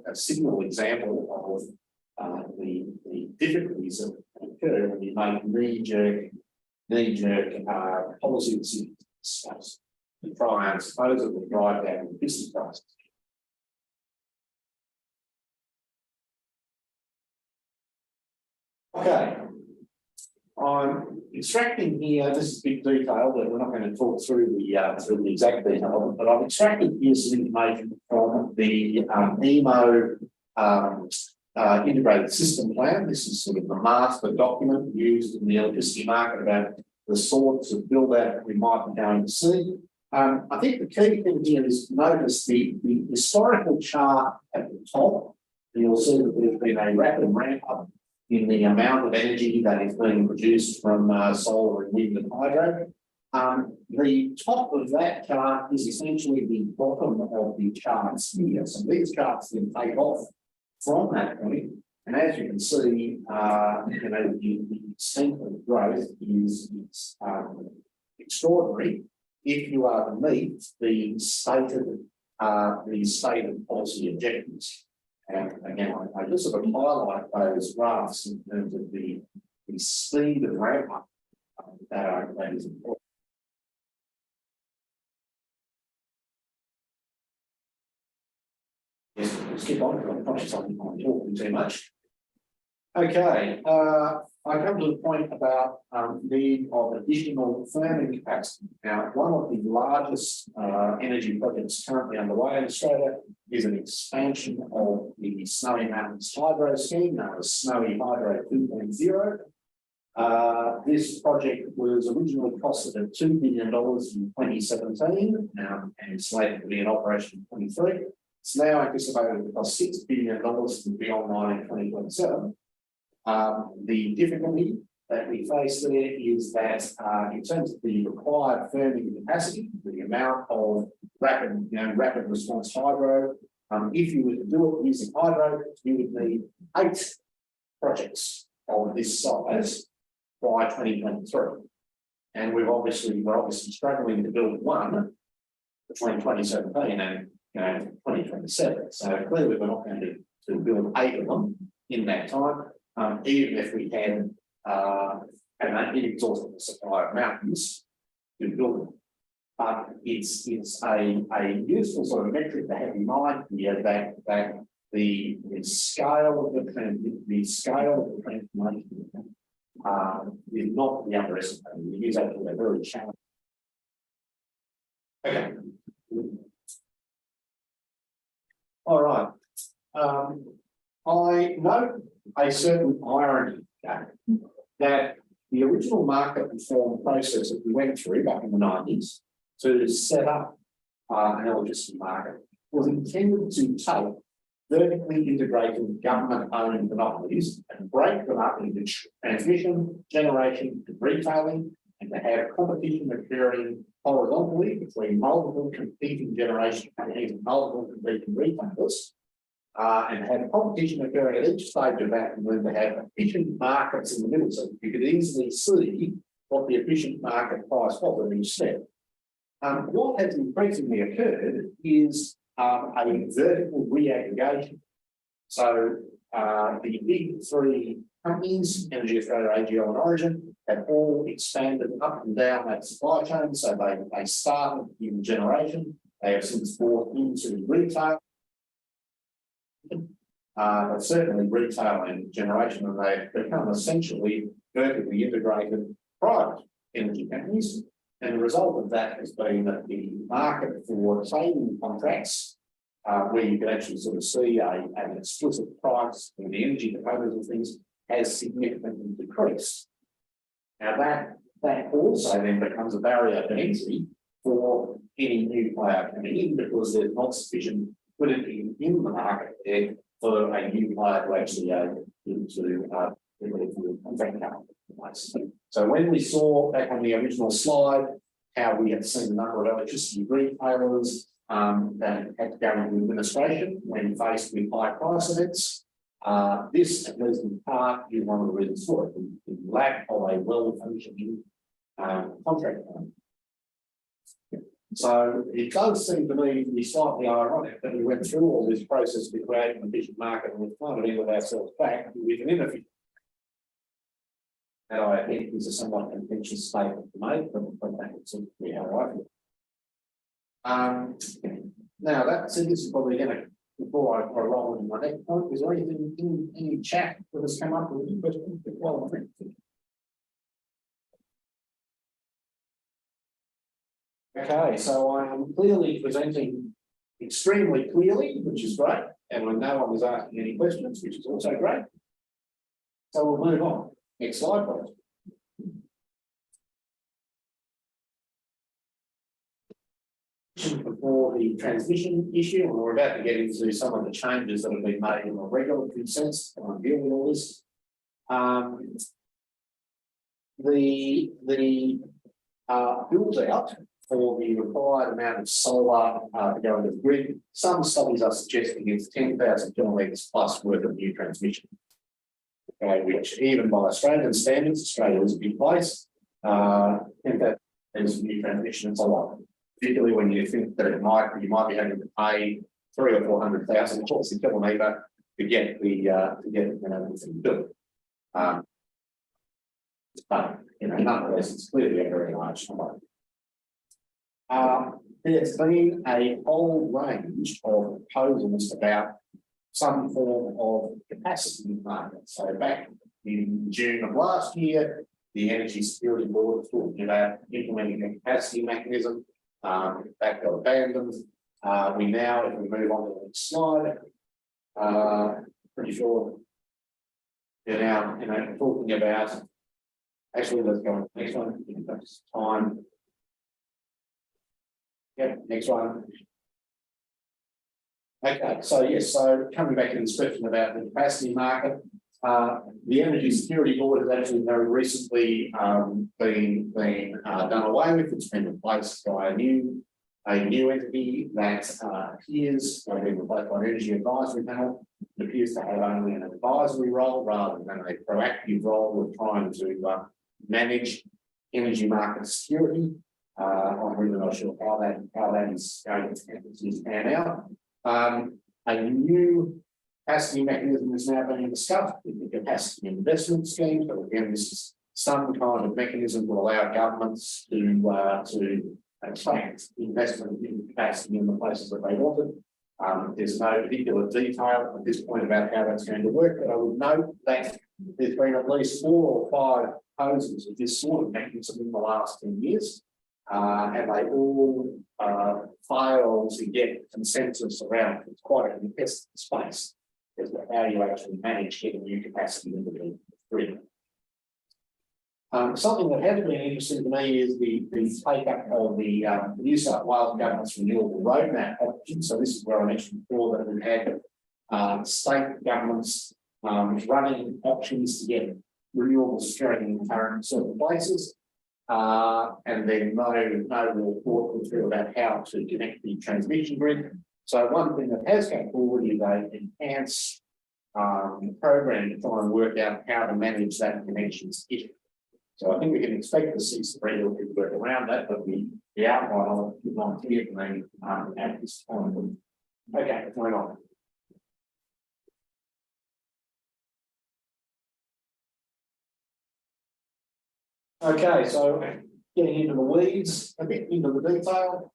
a signal example of the difficulties that occur when you make knee-jerk policy decisions to try and supposedly drive down business prices. Okay, I'm extracting here, this is big detail, but we're not going to talk through the exact detail of it, but I've extracted here some information from the EMO integrated system plan. This is sort of the master document used in the electricity market about the sorts of build out that we might be going to see. I think the key thing here is to notice the historical chart at the top. You'll see that there's been a rapid ramp up in the amount of energy that is being produced from solar and wind and hydro. The top of that chart is essentially the bottom of the charts here. So these charts then take off from that point. And as you can see, the extent of growth is extraordinary if you are to meet the stated policy objectives. And again, I just sort of highlight those graphs in terms of the speed of ramp up that is important. Yes, we'll skip on, because I'm conscious I'm talking too much. Okay, I come to the point about need of additional firming capacity. Now, one of the largest energy projects currently underway in Australia is an expansion of the Snowy Mountains hydro scheme, known as Snowy Hydro 2.0. This project was originally costed at $2 billion in 2017 and slated to be in operation in 23. It's now anticipated to cost $6 billion to be online in 2027. The difficulty that we face there is that in terms of the required firming capacity, the amount of rapid response hydro, if you were to do it using hydro, you would need 8 projects of this size by 2023. And we're obviously struggling to build one between 2017 and 2027. So clearly we're not going to build 8 of them in that time. Even if we had an inexhaustible supply of mountains to build them. But it's a useful sort of metric to have in mind here that the scale of the transformation is not to be underestimated. It is actually a very challenging. Okay. All right. I note a certain irony that the original market reform process that we went through back in the 90s to set up an electricity market was intended to take vertically integrated government-owned monopolies and break them up into transmission, generation, and retailing, and to have competition occurring horizontally between multiple competing generation companies and multiple competing retailers. And have competition occurring at each stage of that, and then to have efficient markets in the middle, so you could easily see what the efficient market price was at each step. What has increasingly occurred is a vertical reaggregation. So the big 3 companies, Energy Australia, AGL and Origin, have all expanded up and down that supply chain. So they started in generation, they have since bought into retail. But certainly retail and generation, and they've become essentially vertically integrated private energy companies. And the result of that has been that the market for trading contracts, where you can actually sort of see an explicit price for the energy components of things, has significantly decreased. Now that also then becomes a barrier to entry for any new player coming in, because there's not sufficient liquidity in the market there for a new player to actually So when we saw back on the original slide how we had seen a number of electricity retailers that had to go into administration when faced with high price events, this, at least in part, is one of the reasons for it, the lack of a well-functioning contract. So it does seem to me to be slightly ironic that we went through all this process to create an efficient market, and we've kind of ended ourselves back with an inefficient. And I think this is a somewhat contentious statement to make, but that would seem to be how I feel. Now that said, this is probably going to, before I roll into my next point, is there anything, any chat that has come up with any questions? Okay, so I am clearly presenting extremely clearly, which is great, and when no one was asking any questions, which is also great. So we'll move on. Next slide, please. Before the transmission issue, and we're about to get into some of the changes that have been made in a regulatory sense on dealing with all this. The build out for the required amount of solar to go into the grid. Some studies are suggesting it's 10,000 kilometres plus worth of new transmission. Okay, which even by Australian standards, Australia is a big place. 10,000 new transmission, it's a lot. Particularly when you think that you might be having to pay 300,000 or 400,000 a kilometre to get everything built. But nonetheless, it's clearly a very large number. There's been a whole range of proposals about some form of capacity market. So back in June of last year, the Energy Security Board was talking about implementing a capacity mechanism. That got abandoned. We now, if we move on to the next slide, pretty sure they're now talking about. Actually, let's go on to the next one. That's time. Yep, next one. Okay, so yes, so coming back to the discussion about the capacity market, the Energy Security Board has actually very recently been done away with. It's been replaced by a new entity that appears to have been replaced by an Energy Advisory Panel. It appears to have only an advisory role rather than a proactive role of trying to manage energy market security. I'm really not sure how that is going to pan out. A new capacity mechanism is now being discussed in the capacity investment scheme. So again, this is some kind of mechanism to allow governments to attract investment in capacity in the places that they want it. There's no particular detail at this point about how that's going to work, but I would note that there's been at least 4 or 5 proposals of this sort of mechanism in the last 10 years. And they all fail to get consensus around. It's quite a contested space as to how you actually manage getting new capacity into the grid. Something that has been interesting to me is the take-up of the New South Wales government's renewable roadmap option. So this is where I mentioned before that we had state governments running options to get renewable security in current certain places. And then no real thought was through about how to connect the transmission grid. So one thing that has come forward is an enhanced program to try and work out how to manage that connections issue. So I think we can expect to see some regulatory work around that, but the outline is not clear to me at this point. Okay, going on. Okay, so getting into the weeds, a bit into the detail.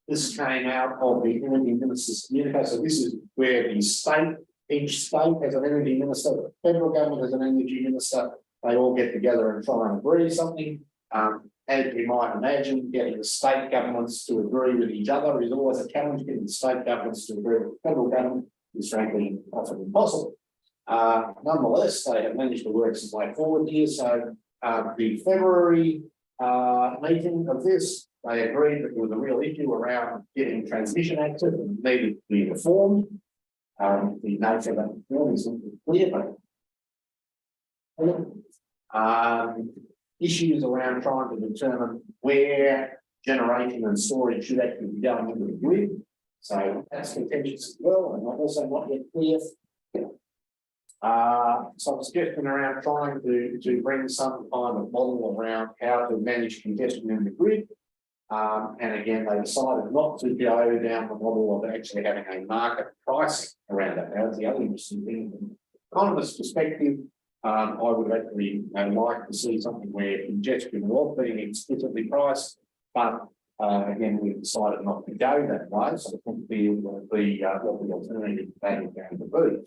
This came out of the Energy Minister's communique. So this is where each state has an energy minister, the federal government has an energy minister. They all get together and try and agree something. As you might imagine, getting the state governments to agree with each other is always a challenge. Getting the state governments to agree with the federal government is frankly often impossible. Nonetheless, they have managed to work some way forward here. So the February meeting of this, they agreed that there was a real issue around getting transmission active and needed to be reformed. The nature of that reform isn't clear, but issues around trying to determine where generation and storage should actually be going into the grid. So that's contentious as well, and also not yet clear. Some suggestion around trying to bring some kind of model around how to manage congestion in the grid. And again, they decided not to go down the model of actually having a market pricing around that. That's the other interesting thing. From an economist's perspective, I would actually like to see something where congestion was being explicitly priced, but again, we decided not to go that way. So I think what the alternative to that is going to be.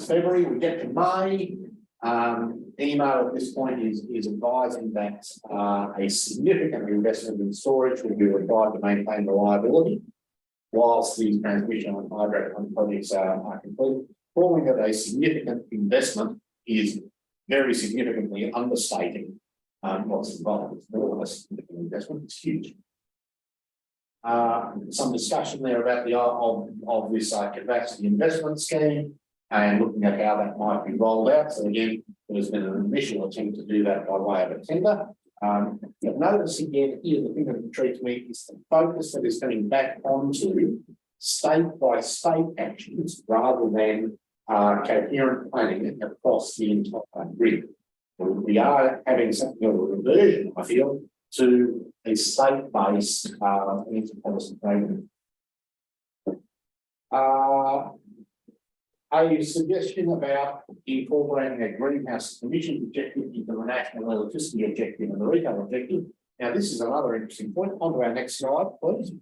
February, we get to May. EMO at this point is advising that a significant investment in storage will be required to maintain reliability whilst these transmission and hydro projects are complete. Calling it a significant investment is very significantly understating what's involved. It's more than a significant investment, it's huge. Some discussion there about the of this capacity investment scheme and looking at how that might be rolled out. So again, there's been an initial attempt to do that by way of a tender. But notice again here, the thing that intrigues me is the focus that is coming back onto state by state actions rather than coherent planning across the entire grid. We are having something of a reversion, I feel, to a state-based energy policy program. A suggestion about incorporating a greenhouse emissions objective into the national electricity objective and the retail objective. Now, this is another interesting point. On to our next slide, please.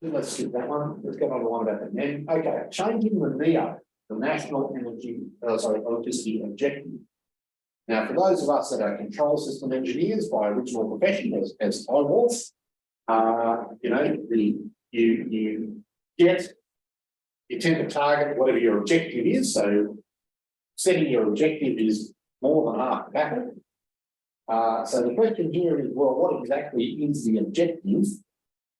Let's skip that one. Let's get on to one about the NEM. Okay, changing the NEO, the National Electricity Objective. Now, for those of us that are control system engineers by original profession, as I was, you know, you tend to target whatever your objective is. So setting your objective is more than half the battle. So the question here is, well, what exactly is the objective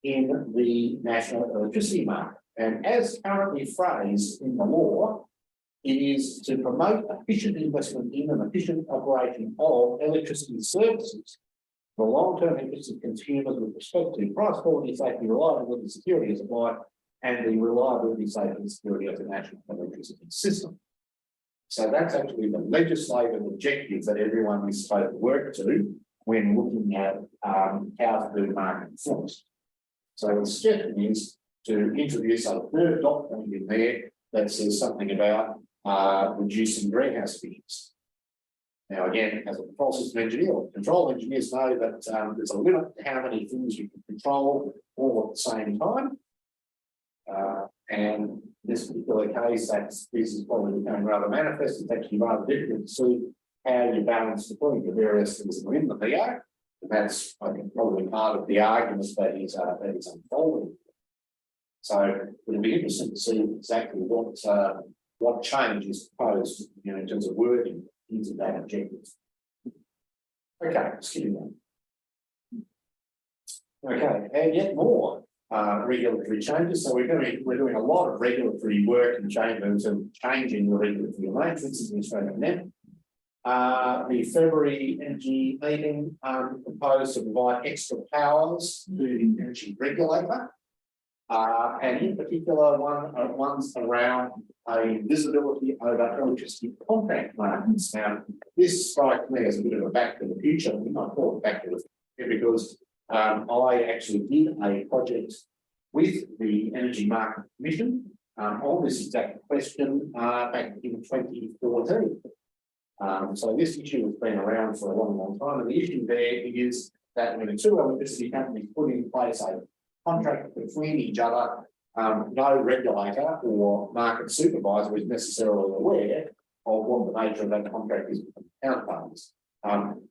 in the national electricity market? And as currently phrased in the law, it is to promote efficient investment in and efficient operation of electricity services for long-term interest of consumers with respect to price, quality, safety, reliability, security of supply, and the reliability, safety, and security of the national electricity system. So that's actually the legislative objective that everyone is supposed to work to when looking at how to do market performance. So the suggestion is to introduce a third dot point in there that says something about reducing greenhouse emissions. Now, again, as a control system engineer or control engineers know that there's a limit to how many things you can control all at the same time. And in this particular case, this is probably becoming rather manifest. It's actually rather difficult to see how you balance between the various things that are in the PO. And that's, I think, probably part of the arguments that is unfolding. So it'll be interesting to see exactly what change is proposed, you know, in terms of wording into that objective. Okay, excuse me. Okay, and yet more regulatory changes. So we're doing a lot of regulatory work and changes and changing the regulatory arrangements in the Australian NEM. The February energy meeting proposed to provide extra powers to the energy regulator. And in particular, one's around a visibility over electricity contract markets. Now, this strikes me as a bit of a back to the future. We might call it back to the future because I actually did a project with the Energy Market Commission on this exact question back in 2014. So this issue has been around for a long time, and the issue there is that when two electricity companies put in place a contract between each other, no regulator or market supervisor is necessarily aware of what the nature of that contract is with counterparties.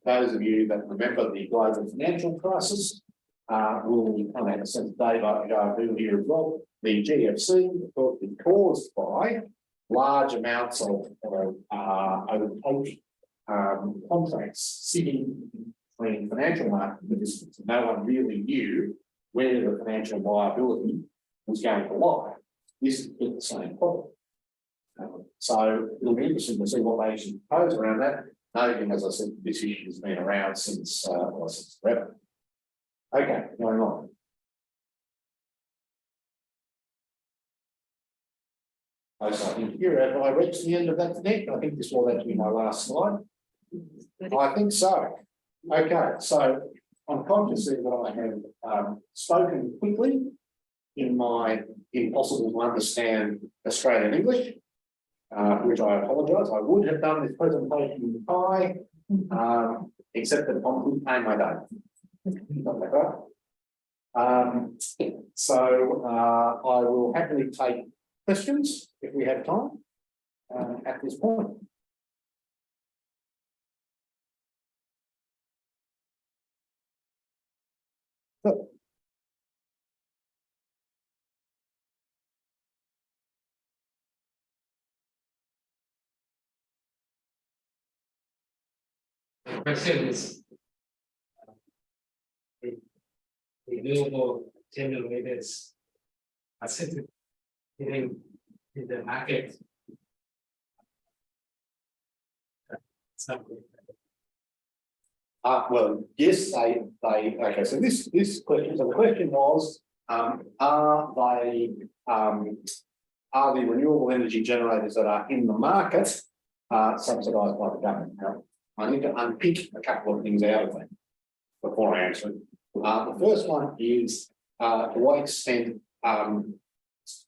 Those of you that remember the global financial crisis will kind of have a sense of data do here as well. The GFC was caused by large amounts of opaque contracts sitting between financial market participants. No one really knew where the financial viability was going to lie. This is the same problem. So it'll be interesting to see what they actually propose around that. Noting, as I said, this issue has been around since forever. Okay, going on. I think here, have I reached the end of that deck? I think this will actually be my last slide. I think so. Okay, so I'm conscious that I have spoken quickly in my impossible to understand Australian English, which I apologise. I would have done this presentation in Thai, except that I'm couldn't pay my day. Not like that. So I will happily take questions if we have time at this point. So, the question is renewable generators are hitting in the market. Well, yes, they okay. So this question. So the question was, are the renewable energy generators that are in the market subsidised by the government? Now, I need to unpick a couple of things out of that before I answer it. The first one is to what extent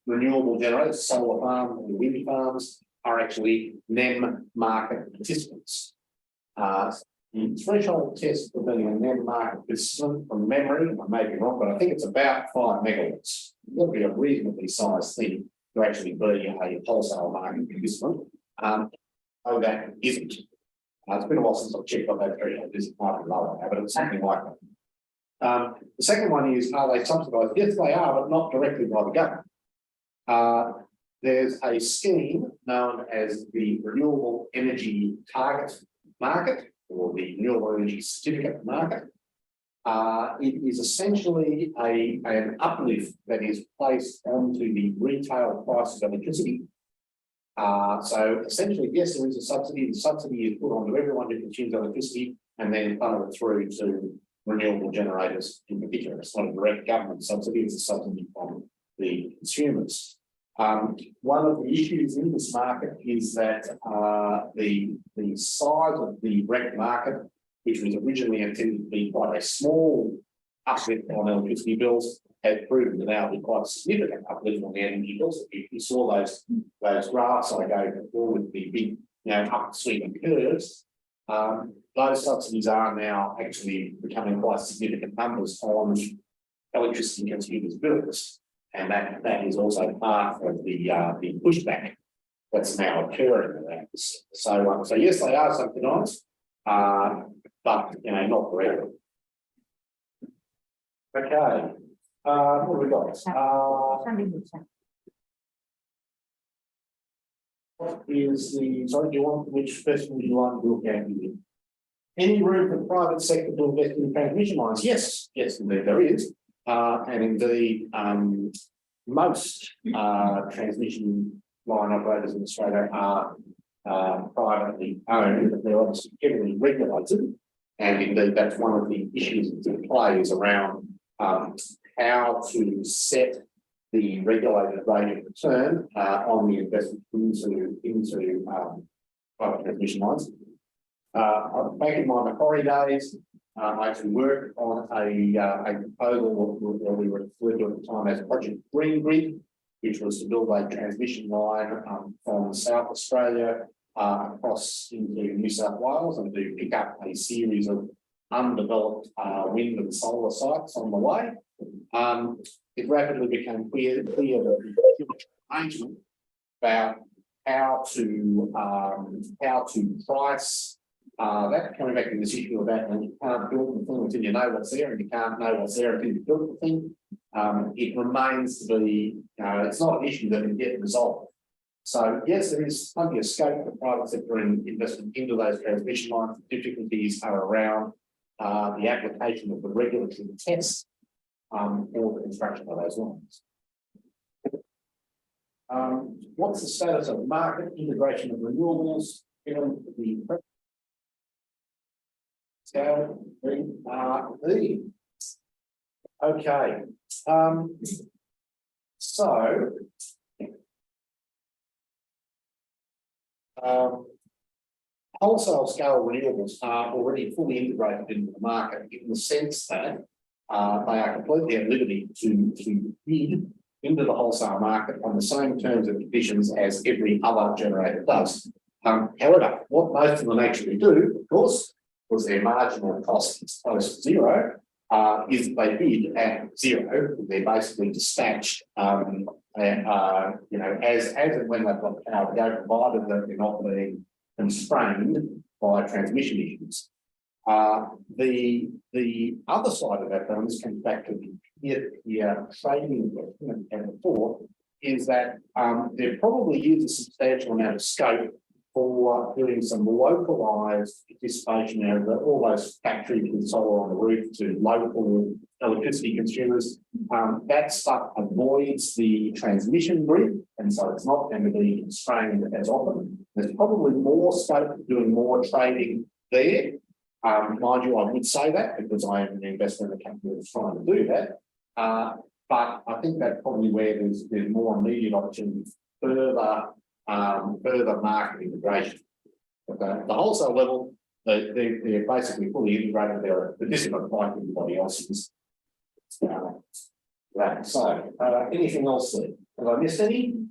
renewable generators, solar farms, and wind farms are actually NEM market participants. The threshold test for being a NEM market participant, from memory, I may be wrong, but I think it's about 5 megawatts. It would be a reasonably sized thing to actually be a wholesale market participant. Oh, that isn't. It's been a while since I've checked on that threshold. This might be lower now, but it's something like that. The second one is, are they subsidised? Yes, they are, but not directly by the government. There's a scheme known as the Renewable Energy Target Market, or the Renewable Energy Certificate Market. It is essentially an uplift that is placed onto the retail price of electricity. So essentially, yes, there is a subsidy. The subsidy is put onto everyone who consumes electricity and then funneled through to renewable generators in particular. It's not a direct government subsidy, it's a subsidy from the consumers. One of the issues in this market is that the size of the REC market, which was originally intended to be quite a small uplift on electricity bills, has proven to now be quite a significant uplift on the energy bills. If you saw those graphs I gave before with the big, upswing curves, those subsidies are now actually becoming quite significant numbers on electricity consumers' bills. And that is also part of the pushback that's now occurring around this. So yes, they are subsidised, but not forever. Okay. What have we got? What is the, sorry, do you want, which question do you want to look at here? Any room for the private sector to invest in transmission lines? Yes, indeed there is. And indeed, most transmission line operators in Australia are privately owned, but they're obviously heavily regulated. And indeed, that's one of the issues that's in play is around how to set the regulated rate of return on the investment into private transmission lines. Back in my Macquarie days, I actually worked on a proposal that we referred to at the time as Project Green Grid, which was to build a transmission line from South Australia across into New South Wales and to pick up a series of undeveloped wind and solar sites on the way. It rapidly became clear that the arrangement about how to price that, coming back to this issue about you can't build the thing until you know what's there, and you can't know what's there until you build the thing. It remains to be, it's not an issue that can get resolved. So yes, there is plenty of scope for private sector investment into those transmission lines. The difficulties are around the application of the regulatory tests for the construction of those lines. What's the status of market integration of renewables given the scale? Okay. Wholesale scale renewables are already fully integrated into the market in the sense that they are completely at liberty to bid into the wholesale market on the same terms and conditions as every other generator does. However, what most of them actually do, of course, because their marginal cost is close to zero, is they bid at zero. They're basically dispatched, as and when they've got the power to go, provided that they're not being constrained by transmission issues. The other side of that, though, and this comes back to the peer-to-peer trading question and before, is that there probably is a substantial amount of scope for doing some localised participation out of all those factories with solar on the roof to local electricity consumers. That stuff avoids the transmission grid, and so it's not going to be constrained as often. There's probably more scope for doing more trading there. Mind you, I would say that because I am an investor in a company that's trying to do that. But I think that's probably where there's more immediate opportunities further market integration. At the wholesale level, they're basically fully integrated. They're a participant like everybody else is. Right, so, anything else there? Have I missed any?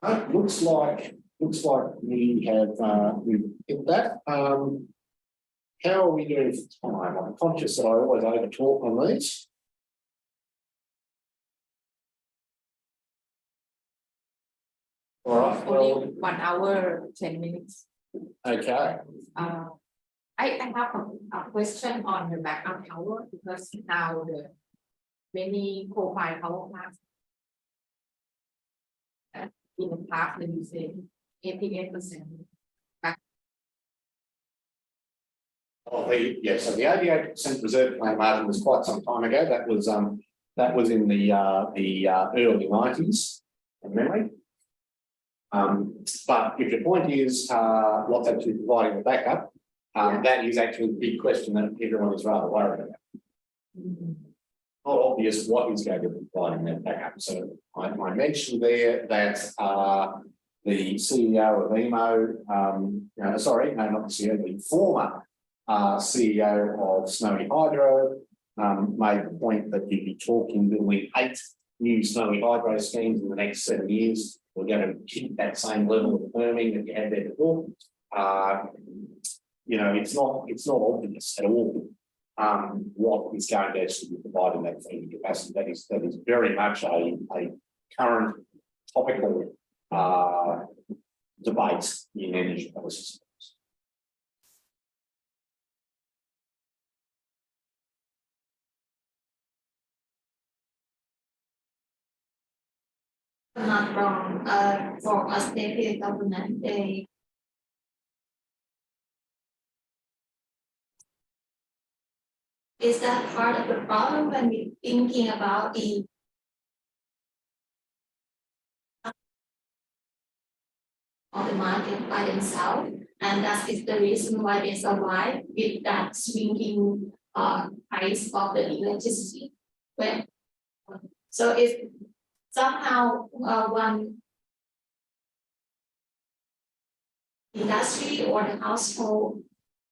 Looks like we have, we've hit that. How are we doing for time? I'm conscious that I always over talk on these. All right, Only well, 1 hour, 10 minutes. okay, I have a question on the backup power because now the many coal-fired power plants in the past they use 88%. so the 88% reserve claim margin was quite some time ago. That was in the early 90s, from memory. But if your point is what's actually providing the backup, that is actually the big question that everyone is rather worried about. Not obvious what is going to be providing that backup. So I mentioned there that the CEO of EMO, not the CEO, the former CEO of Snowy Hydro made the point that you'd be talking building 8 new Snowy Hydro schemes in the next 7 years. We're going to keep that same level of firming that you had there before. It's not obvious at all what is going to actually be providing that firming capacity. That is very much a current topical debate in energy policy. Not wrong. For Australian government, they is that part of the problem when we're thinking about the on the market by themselves, and that is the reason why they survive with that swinging price of the electricity. So if somehow one industry or the household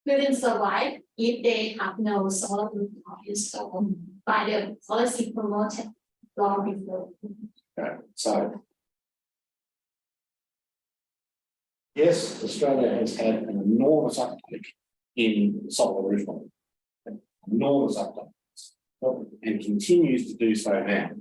couldn't survive if they have no solar rooftop installed by the policy promoted long before. Okay, so yes, Australia has had an enormous uptake in solar rooftop, enormous uptake, and continues to do so now.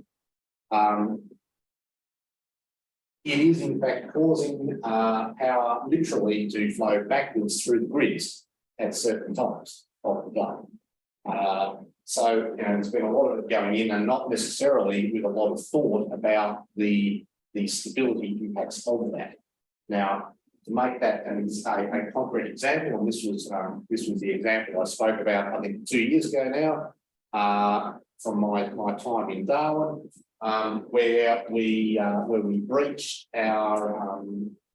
It is in fact causing power literally to flow backwards through the grids at certain times of the day. So there's been a lot of it going in, and not necessarily with a lot of thought about the stability impacts of that. Now, to make that a concrete example, and this was the example I spoke about, I think 2 years ago now, from my time in Darwin, where we breached our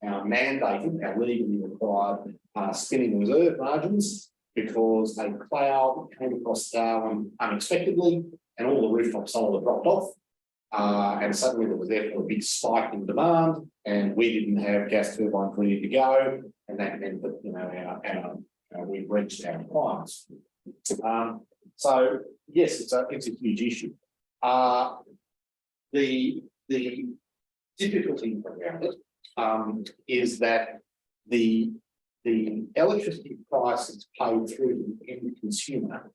mandated, our legally required spinning reserve margins because a cloud came across Darwin unexpectedly, and all the rooftop solar dropped off, and suddenly there was therefore a big spike in demand, and we didn't have gas turbines ready to go, and that meant that we breached our requirements. So yes, it's a huge issue. The difficulty around it is that the electricity price that's paid through the end consumer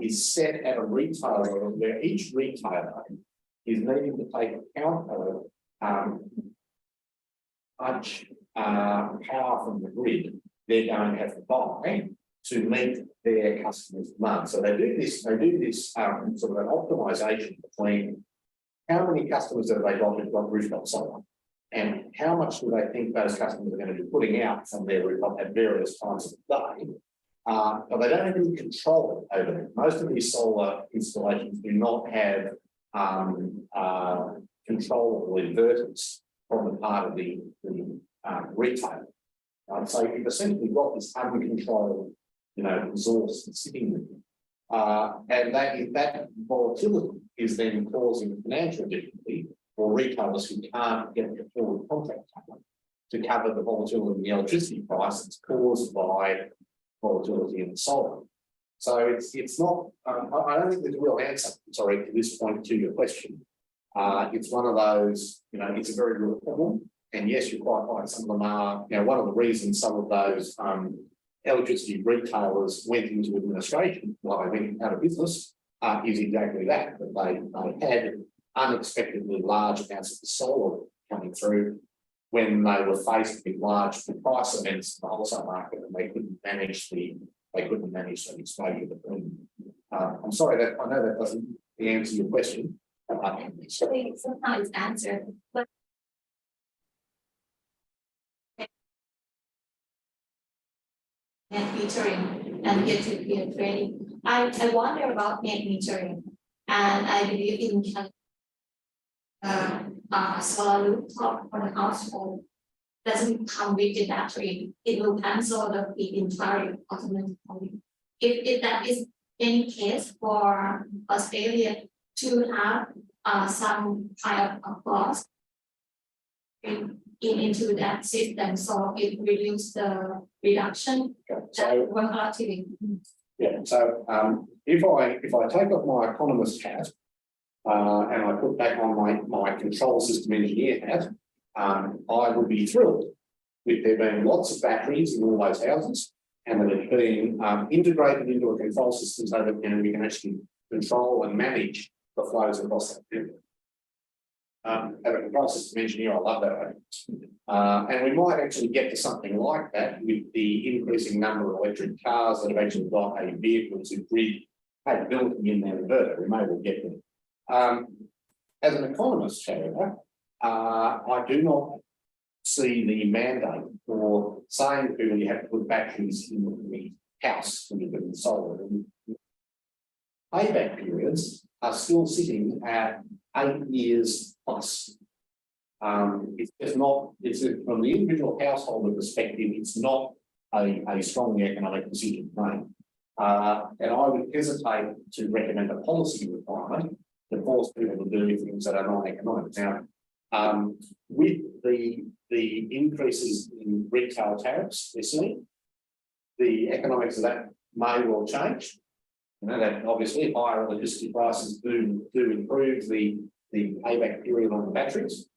is set at a retailer where each retailer is needing to take account of much power from the grid they're going to have to buy to meet their customers' demand. So they do this sort of an optimization between how many customers have they got who've got rooftop solar, and how much do they think those customers are going to be putting out from their rooftop at various times of the day. But they don't have any control over them. Most of these solar installations do not have controllable inverters on the part of the retailer. So you've essentially got this uncontrolled, resource sitting there. And that volatility is then causing financial difficulty for retailers who can't get the forward contract to cover the volatility in the electricity price that's caused by volatility in the solar. So it's not, I don't think there's a real answer, sorry, to this point to your question. It's one of those, it's a very real problem. And yes, you're quite right, some of them are, one of the reasons some of those electricity retailers went into administration while they went out of business is exactly that they had unexpectedly large amounts of solar coming through when they were faced with large price events in the wholesale market and they couldn't manage the exposure between. I'm sorry that I know that doesn't answer your question. Actually, sometimes answer, but net metering and peer-to-peer trading. I wonder about net metering, and I believe in solar rooftop for the household doesn't come with the battery. It will cancel the feed-in tariff automatically. If that is any case for Australia to have some kind of clause into that system, so it reduces the reduction. So volatility. yeah, so if I take off my economist hat and I put back on my control system engineer hat, I would be thrilled with there being lots of batteries in all those houses and that it being integrated into a control system so that we can actually control and manage the flows across that network. As a control system engineer, I love that. And we might actually get to something like that with the increasing number of electric cars that have actually got a vehicle to grid capability in their inverter. We may well get there. As an economist, however, I do not see the mandate for saying to people you have to put batteries in the house when you're doing solar. Payback periods are still sitting at 8 years plus. It's just not, from the individual householder perspective, it's not a strongly economic decision made. And I would hesitate to recommend a policy requirement to force people to do things that are non-economic. Now, with the increases in retail tariffs we're seeing, the economics of that may well change. That obviously higher electricity prices do improve the payback period on the batteries.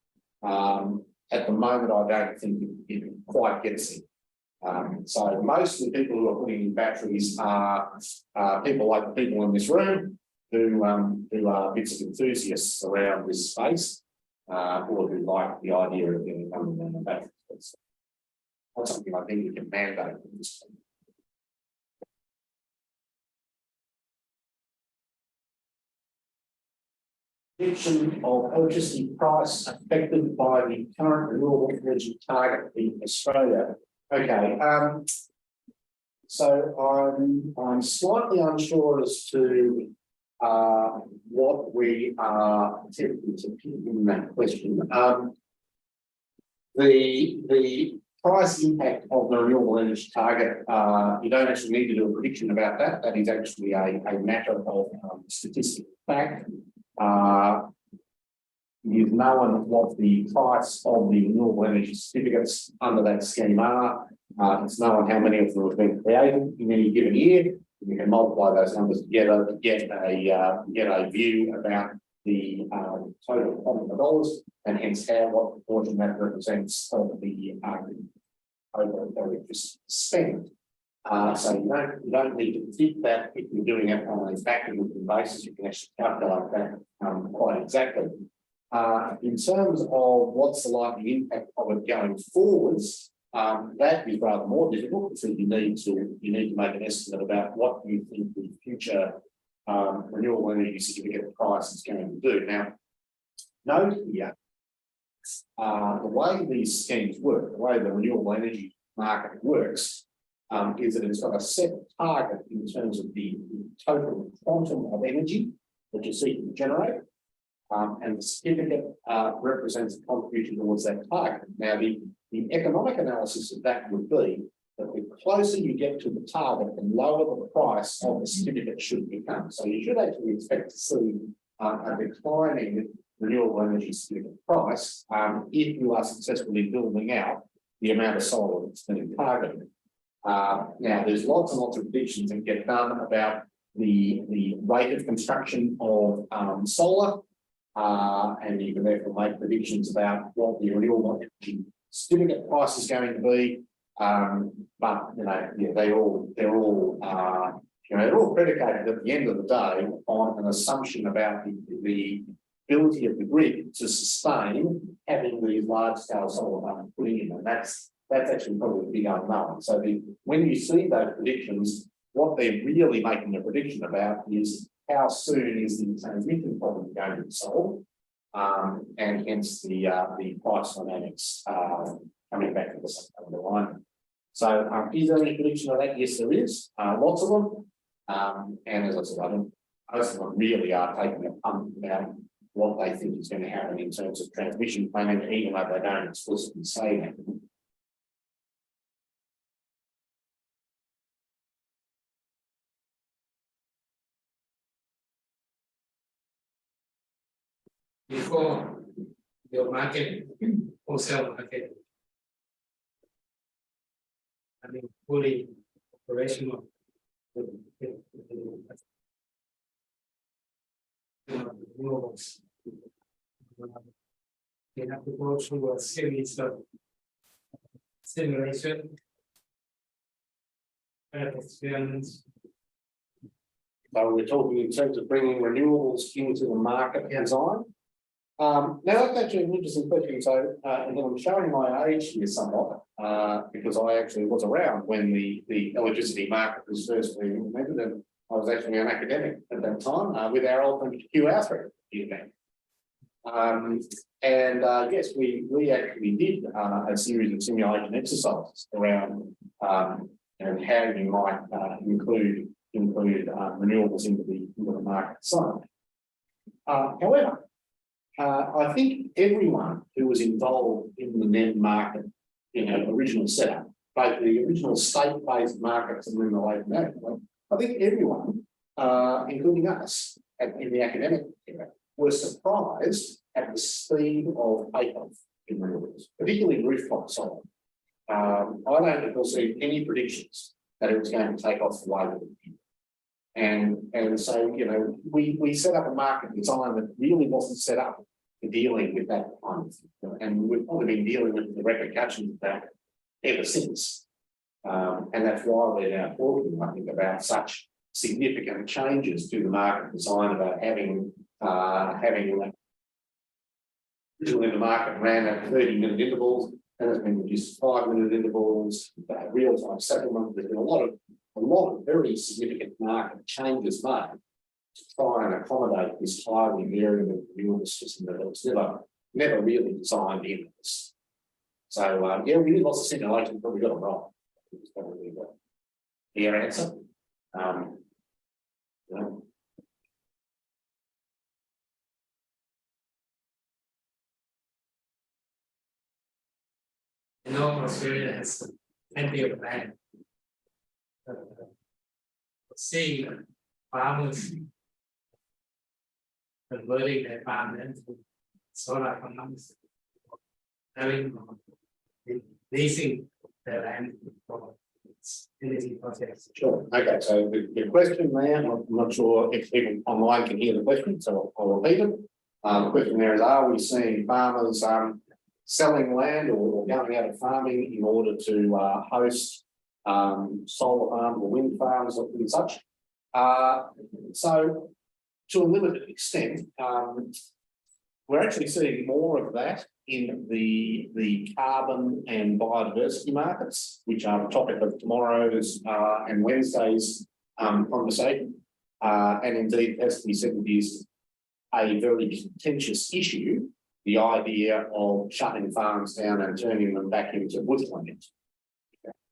At the moment, I don't think it quite gets there. So most of the people who are putting in batteries are people like the people in this room who are bits of enthusiasts around this space, or who like the idea of getting coming down the batteries. It's not something I think we can mandate at this point. Prediction of electricity price affected by the current renewable energy target in Australia. Okay, so I'm slightly unsure as to what we are attempting to pick in that question. The price impact of the renewable energy target, you don't actually need to do a prediction about that. That is actually a matter of statistical fact. You've known what the price of the renewable energy certificates under that scheme are. It's known how many of them have been created in any given year. You can multiply those numbers together to get a view about the total quantum of dollars and hence what proportion that represents of the overall electricity spend. So you don't need to predict that. If you're doing it on a backward-looking basis, you can actually calculate that quite exactly. In terms of what's the likely impact of it going forwards, that is rather more difficult because you need to make an estimate about what you think the future renewable energy certificate price is going to do. Now, note here, the way these schemes work, the way the renewable energy market works, is that it's got a set target in terms of the total quantum of energy that you're seeking to generate. And the certificate represents a contribution towards that target. Now, the economic analysis of that would be that the closer you get to the target, the lower the price of the certificate should become. So you should actually expect to see a declining renewable energy certificate price if you are successfully building out the amount of solar that's been targeted. Now, there's lots and lots of predictions that get done about the rate of construction of solar, and you can therefore make predictions about what the renewable energy certificate price is going to be. But you know, yeah, they're all they're all predicated at the end of the day on an assumption about the ability of the grid to sustain having these large scale solar farms putting in, and that's actually probably the big unknown. So when you see those predictions, what they're really making a prediction about is how soon is the transmission problem going to be solved, and hence the price dynamics coming back to the same line. So is there any prediction of that? Yes, there is. Lots of them. And as I said, most of them really are taking a punt about what they think is going to happen in terms of transmission planning, even though they don't explicitly say that. Before your market, wholesale market, I mean, fully operational. Renewables. You have to go through a series of simulation, experience. So we're talking in terms of bringing renewables into the market design. Now that's actually an interesting question. So again, I'm showing my age here somewhat, because I actually was around when the electricity market was first being implemented, and I was actually an academic at that time with our old QR3 event. Yes, we actually did a series of simulation exercises around and how you might include renewables into the market side. However, I think everyone who was involved in the NEM market, original setup, both the original state-based markets and then the later national, I think everyone, including us in the academic area, were surprised at the speed of takeoff in renewables, particularly rooftop solar. I don't recall seeing any predictions that it was going to take off the way that it did. And so, we set up a market design that really wasn't set up for dealing with that kind of thing. And we've probably been dealing with the repercussions of that ever since. And that's why we're now talking, I think, about such significant changes to the market design, about having originally the market ran at 30-minute intervals, and it's been reduced to 5-minute intervals, real-time settlement. There's been a lot of very significant market changes made to try and accommodate this highly variable renewable system that was never really designed in this. So yeah, we did lots of simulations, but we got it wrong. It's probably the answer. Australia has plenty of land. Seeing farmers converting their farmland to solar farms, having leasing their land for energy projects. Sure. Okay. So the question there, I'm not sure if people online can hear the question, so I'll repeat it. The question there is: are we seeing farmers selling land or going out of farming in order to host solar farms or wind farms and such? So, to a limited extent, we're actually seeing more of that in the carbon and biodiversity markets, which are the topic of tomorrow's and Wednesday's conversation. And indeed, it has to be said, it is a very contentious issue, the idea of shutting farms down and turning them back into bushland.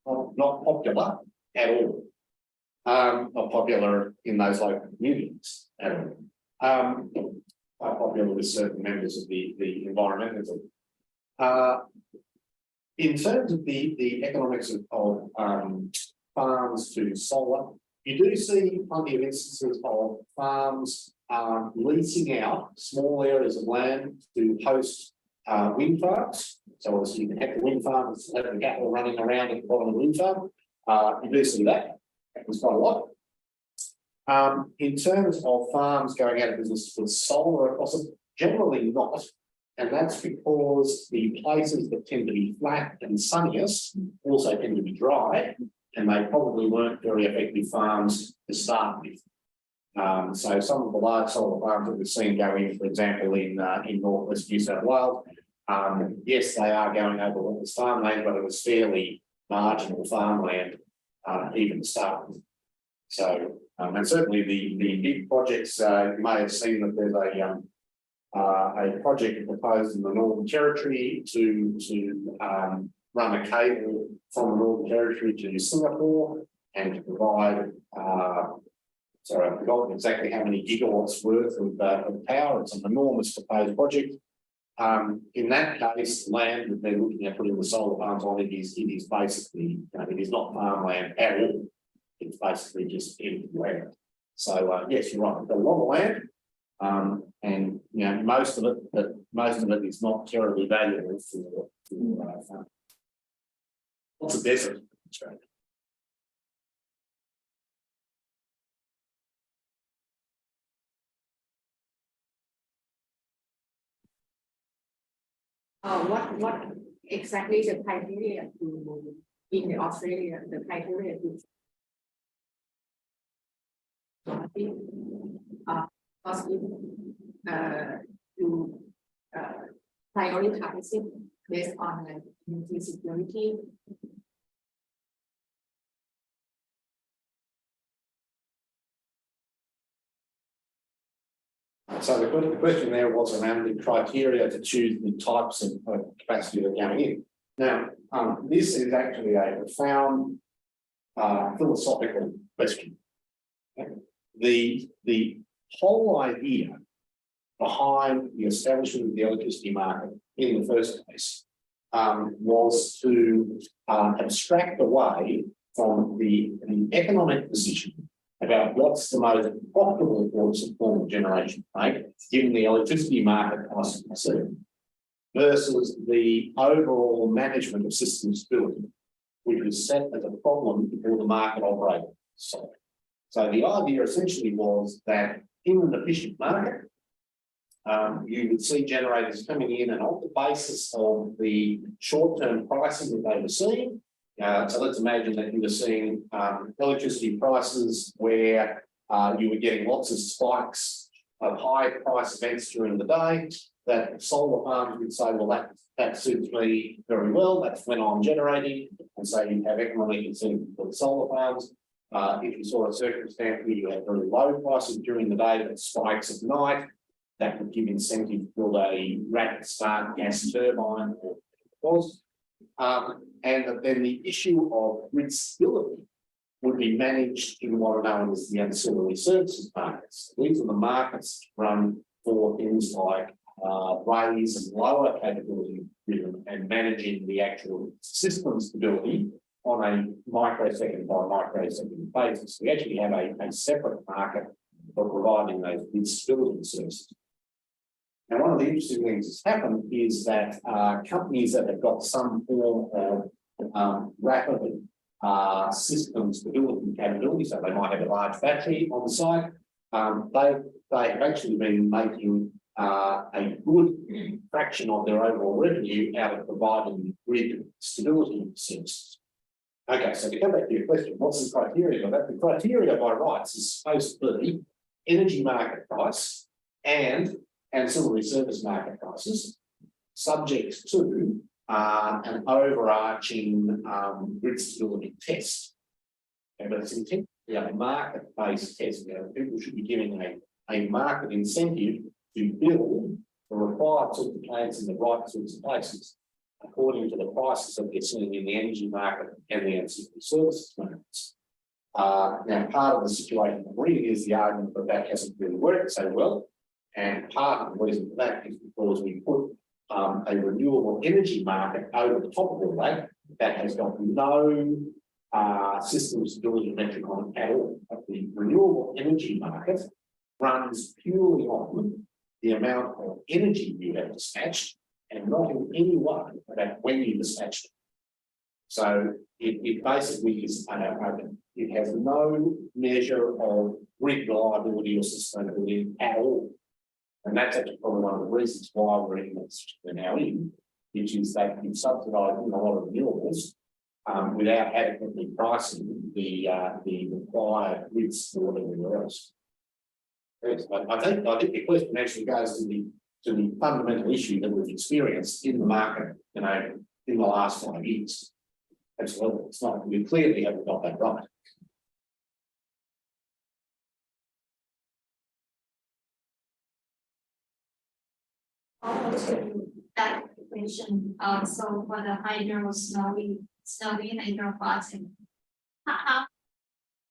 Not popular at all. Not popular in those local communities at all. Quite popular with certain members of the environmentalism. In terms of the economics of farms to solar, you do see plenty of instances of farms leasing out small areas of land to host wind farms. So obviously you can have the wind farm and have the cattle running around at the bottom of the wind farm. You do see that, happens quite a lot. In terms of farms going out of business with solar across it, generally not. And that's because the places that tend to be flat and sunniest also tend to be dry, and they probably weren't very effective farms to start with. So some of the large solar farms that we've seen go in, for example, in northwest New South Wales, yes, they are going over what was farmland, but it was fairly marginal farmland even to start with. So, and certainly the big projects, you may have seen that there's a project proposed in the Northern Territory to run a cable from the Northern Territory to Singapore and to provide, sorry, I've forgotten exactly how many gigawatts worth of power. It's an enormous proposed project. In that case, land that they're looking at putting the solar farms on, it is basically, it is not farmland at all. It's basically just empty land. So yes, you're right. We've got a lot of land, and most of it is not terribly valuable for farm. Lots of desert. That's right. What exactly the criteria to in Australia, the criteria to because to prioritize it based on the energy security. So the question there was around the criteria to choose the types of capacity that are going in. Now, this is actually a profound philosophical question. The whole idea behind the establishment of the electricity market in the first place was to abstract away from the economic decision about what's the most profitable form of generation, right? Given the electricity market price versus the overall management of system stability, which was set as a problem before the market operated. So the idea essentially was that in an efficient market, you would see generators coming in, and on the basis of the short-term pricing that they were seeing. So let's imagine that you were seeing electricity prices where you were getting lots of spikes of high price events during the day, that solar farms would say, well, that suits me very well. That's when I'm generating. And so you have economic incentive for the solar farms. If you saw a circumstance where you had very low prices during the day that spikes at night, that would give incentive to build a rapid start gas turbine or what it was. And then the issue of grid stability would be managed in what are known as the ancillary services markets. These are the markets run for things like raise and lower capability and managing the actual system stability on a microsecond by microsecond basis. We actually have a separate market for providing those grid stability services. Now, one of the interesting things that's happened is that companies that have got some form of rapid system stability capability, so they might have a large battery on the site, they have actually been making a good fraction of their overall revenue out of providing grid stability services. Okay, so to come back to your question, what's the criteria of that? The criteria by rights is supposed to be energy market price and ancillary service market prices, subject to an overarching grid stability test. Okay, but it's intended to be a market-based test. People should be giving a market incentive to build the required sorts of plants in the right sorts of places, according to the prices that they're seeing in the energy market and the ancillary services markets. Now, part of the situation I'm reading is the argument that hasn't really worked so well. And part of the reason for that is because we put a renewable energy market over the top of all that has got no system stability metric on it at all. But the renewable energy market runs purely on the amount of energy you have dispatched and not in any way about when you dispatched it. So it basically is, it has no measure of grid reliability or sustainability at all. And that's actually probably one of the reasons why we're in this we're now in, which is that you've subsidised a lot of renewables without adequately pricing the required grid support everywhere else. Yes, I think the question actually goes to the fundamental issue that we've experienced in the market, in the last 5 years. Absolutely, it's not. We clearly haven't got that right. To that question, so for the snowy hydropower, how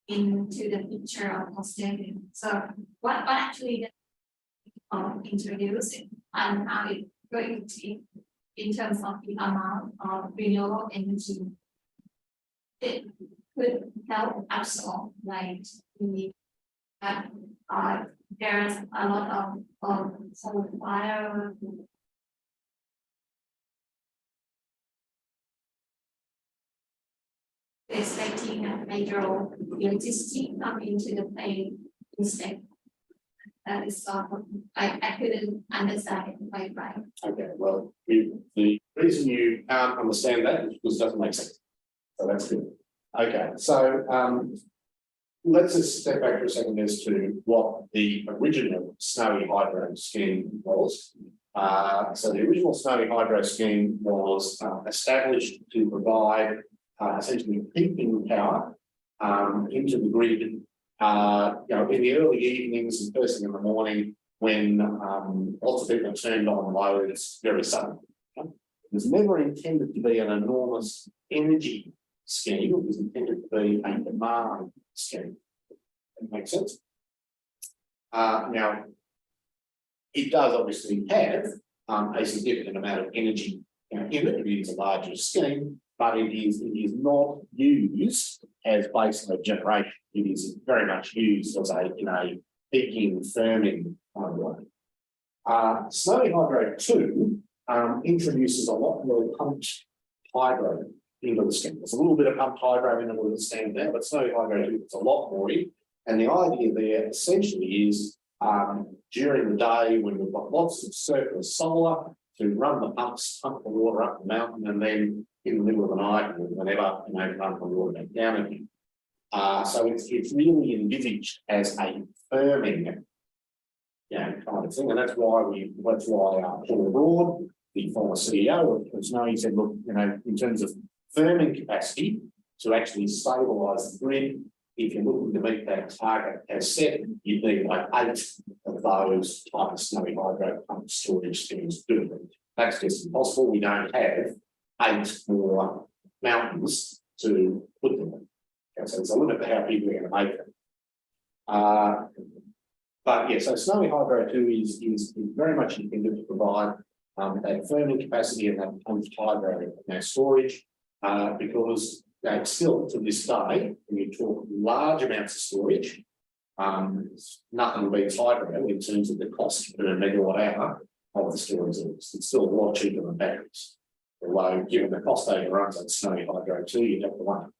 into the picture of Australia. So what actually introducing and how it going to be in terms of the amount of renewable energy. It could help absorb like the there's a lot of solar fire. Expecting a hydro electricity come into the play instead. That is I couldn't understand it quite right. Okay, well, the reason you can't understand that is because it doesn't make sense. So that's good. Okay, so let's just step back for a second as to what the original snowy hydro scheme was. So the original snowy hydro scheme was established to provide essentially peaking power into the grid, in the early evenings and first thing in the morning when lots of people turned on loads very suddenly. It was never intended to be an enormous energy scheme. It was intended to be a demand scheme. That makes sense. Now, it does obviously have a significant amount of energy in it. It is a larger scheme, but it is not used as baseload generation. It is very much used as in a peaking, firming kind of way. Snowy Hydro 2 introduces a lot more pumped hydro into the scheme. There's a little bit of pumped hydro in it, we'll understand that, but Snowy Hydro 2 is a lot more in. And the idea there essentially is during the day when we've got lots of surplus solar to run the pumps, pump the water up the mountain, and then in the middle of the night or whenever, run the water back down again. So it's really envisaged as a firming kind of thing, and that's why Paul Broad, the former CEO of Snow, he said, look, in terms of firming capacity to actually stabilise the grid, if you're looking to meet that target as set, you'd need like 8 of those type of snowy hydro pump storage schemes doing it. That's just impossible. We don't have 8 more mountains to put them in. Okay, so there's a limit to how people are going to make it. But yeah, so Snowy Hydro 2 is very much intended to provide that firming capacity and that pumped hydro storage, because still to this day, when you talk large amounts of storage, nothing beats hydro in terms of the cost per megawatt hour of the storage. It's still a lot cheaper than batteries. Although, given the cost overruns at Snowy Hydro 2, you'd have to wonder.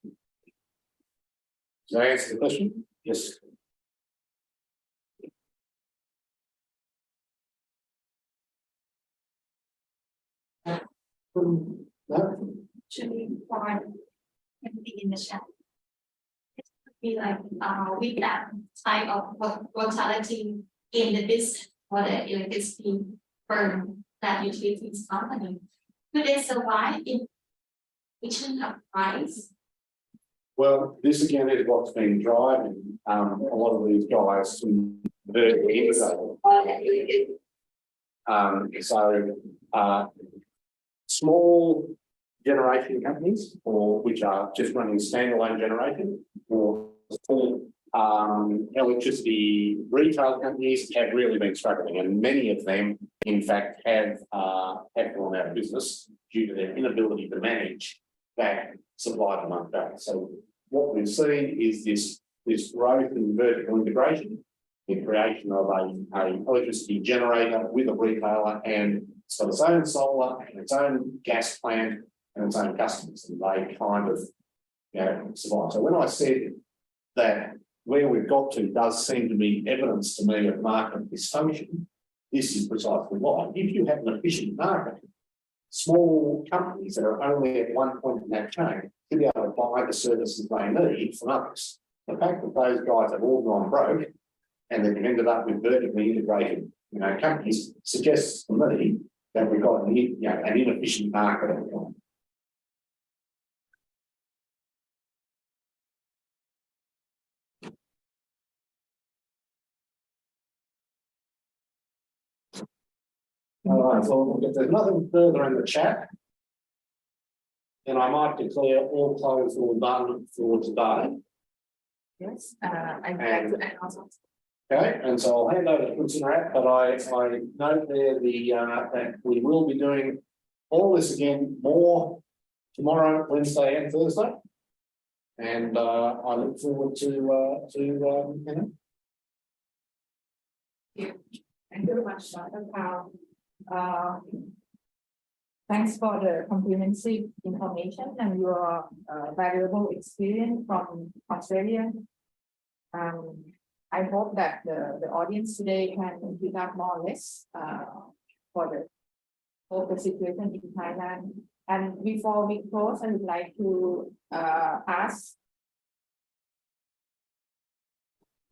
Does that answer the question? Yes. No? Actually, for everything in the chat. It could be like with that type of volatility in the business for the electricity firm that utilities company. Could they survive in of price? Well, this again is what's been driving a lot of these guys to vertically integrate. Small generation companies, or which are just running standalone generation, or small electricity retail companies have really been struggling, and many of them, in fact, have gone out of business due to their inability to manage that supply demand balance. So what we've seen is this growth in vertical integration, the creation of a electricity generator with a retailer, and it's got its own solar and its own gas plant and its own customers, and they kind of, survive. So when I said that where we've got to does seem to be evidence to me of market dysfunction, this is precisely why. If you have an efficient market, small companies that are only at one point in that chain to be able to buy the services they need from others. The fact that those guys have all gone broke and they've ended up with vertically integrated, companies suggests to me that we've got an inefficient market. All right, so if there's nothing further in the chat, then I might declare all closed or done for today. Yes, I'd like to add also. Okay, and so I'll hand over to Kunsinrat, but I note there that we will be doing all this again more tomorrow, Wednesday and Thursday. And I look forward to Thank you very much, Dr. Powell. Thanks for the comprehensive information and your valuable experience from Australia. I hope that the audience today can pick up more or less for the situation in Thailand. And before we close, I would like to ask,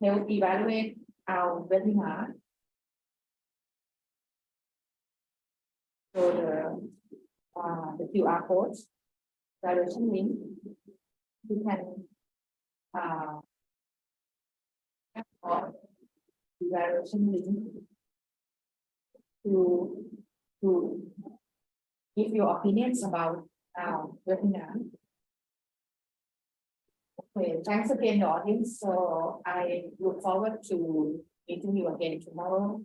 help evaluate our webinar. So the QR code, direction link, you can or the direction link to give your opinions about our webinar. Okay, thanks again, the audience. So I look forward to meeting you again tomorrow.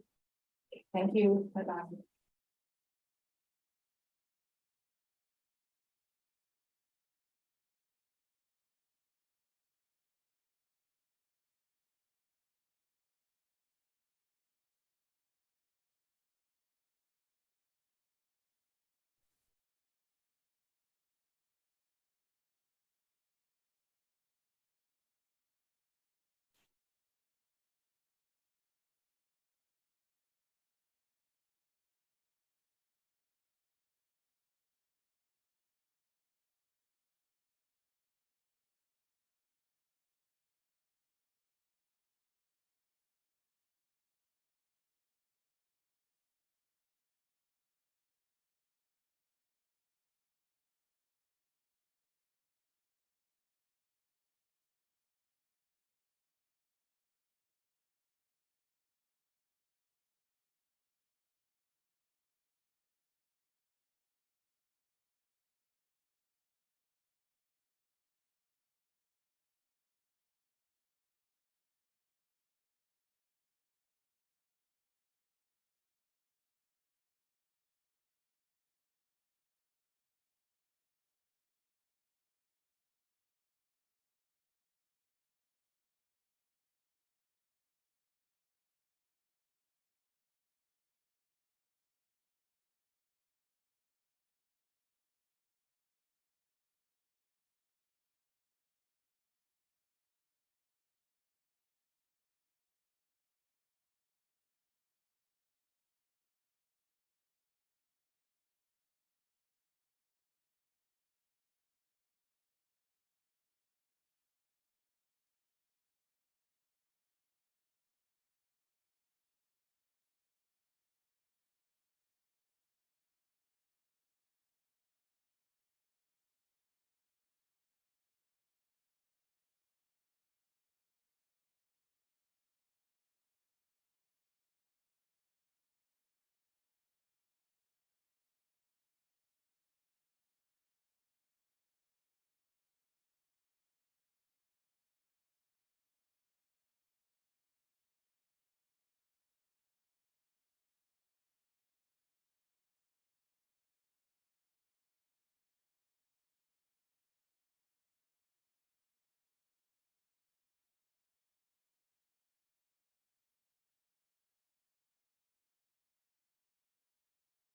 Thank you. Bye bye.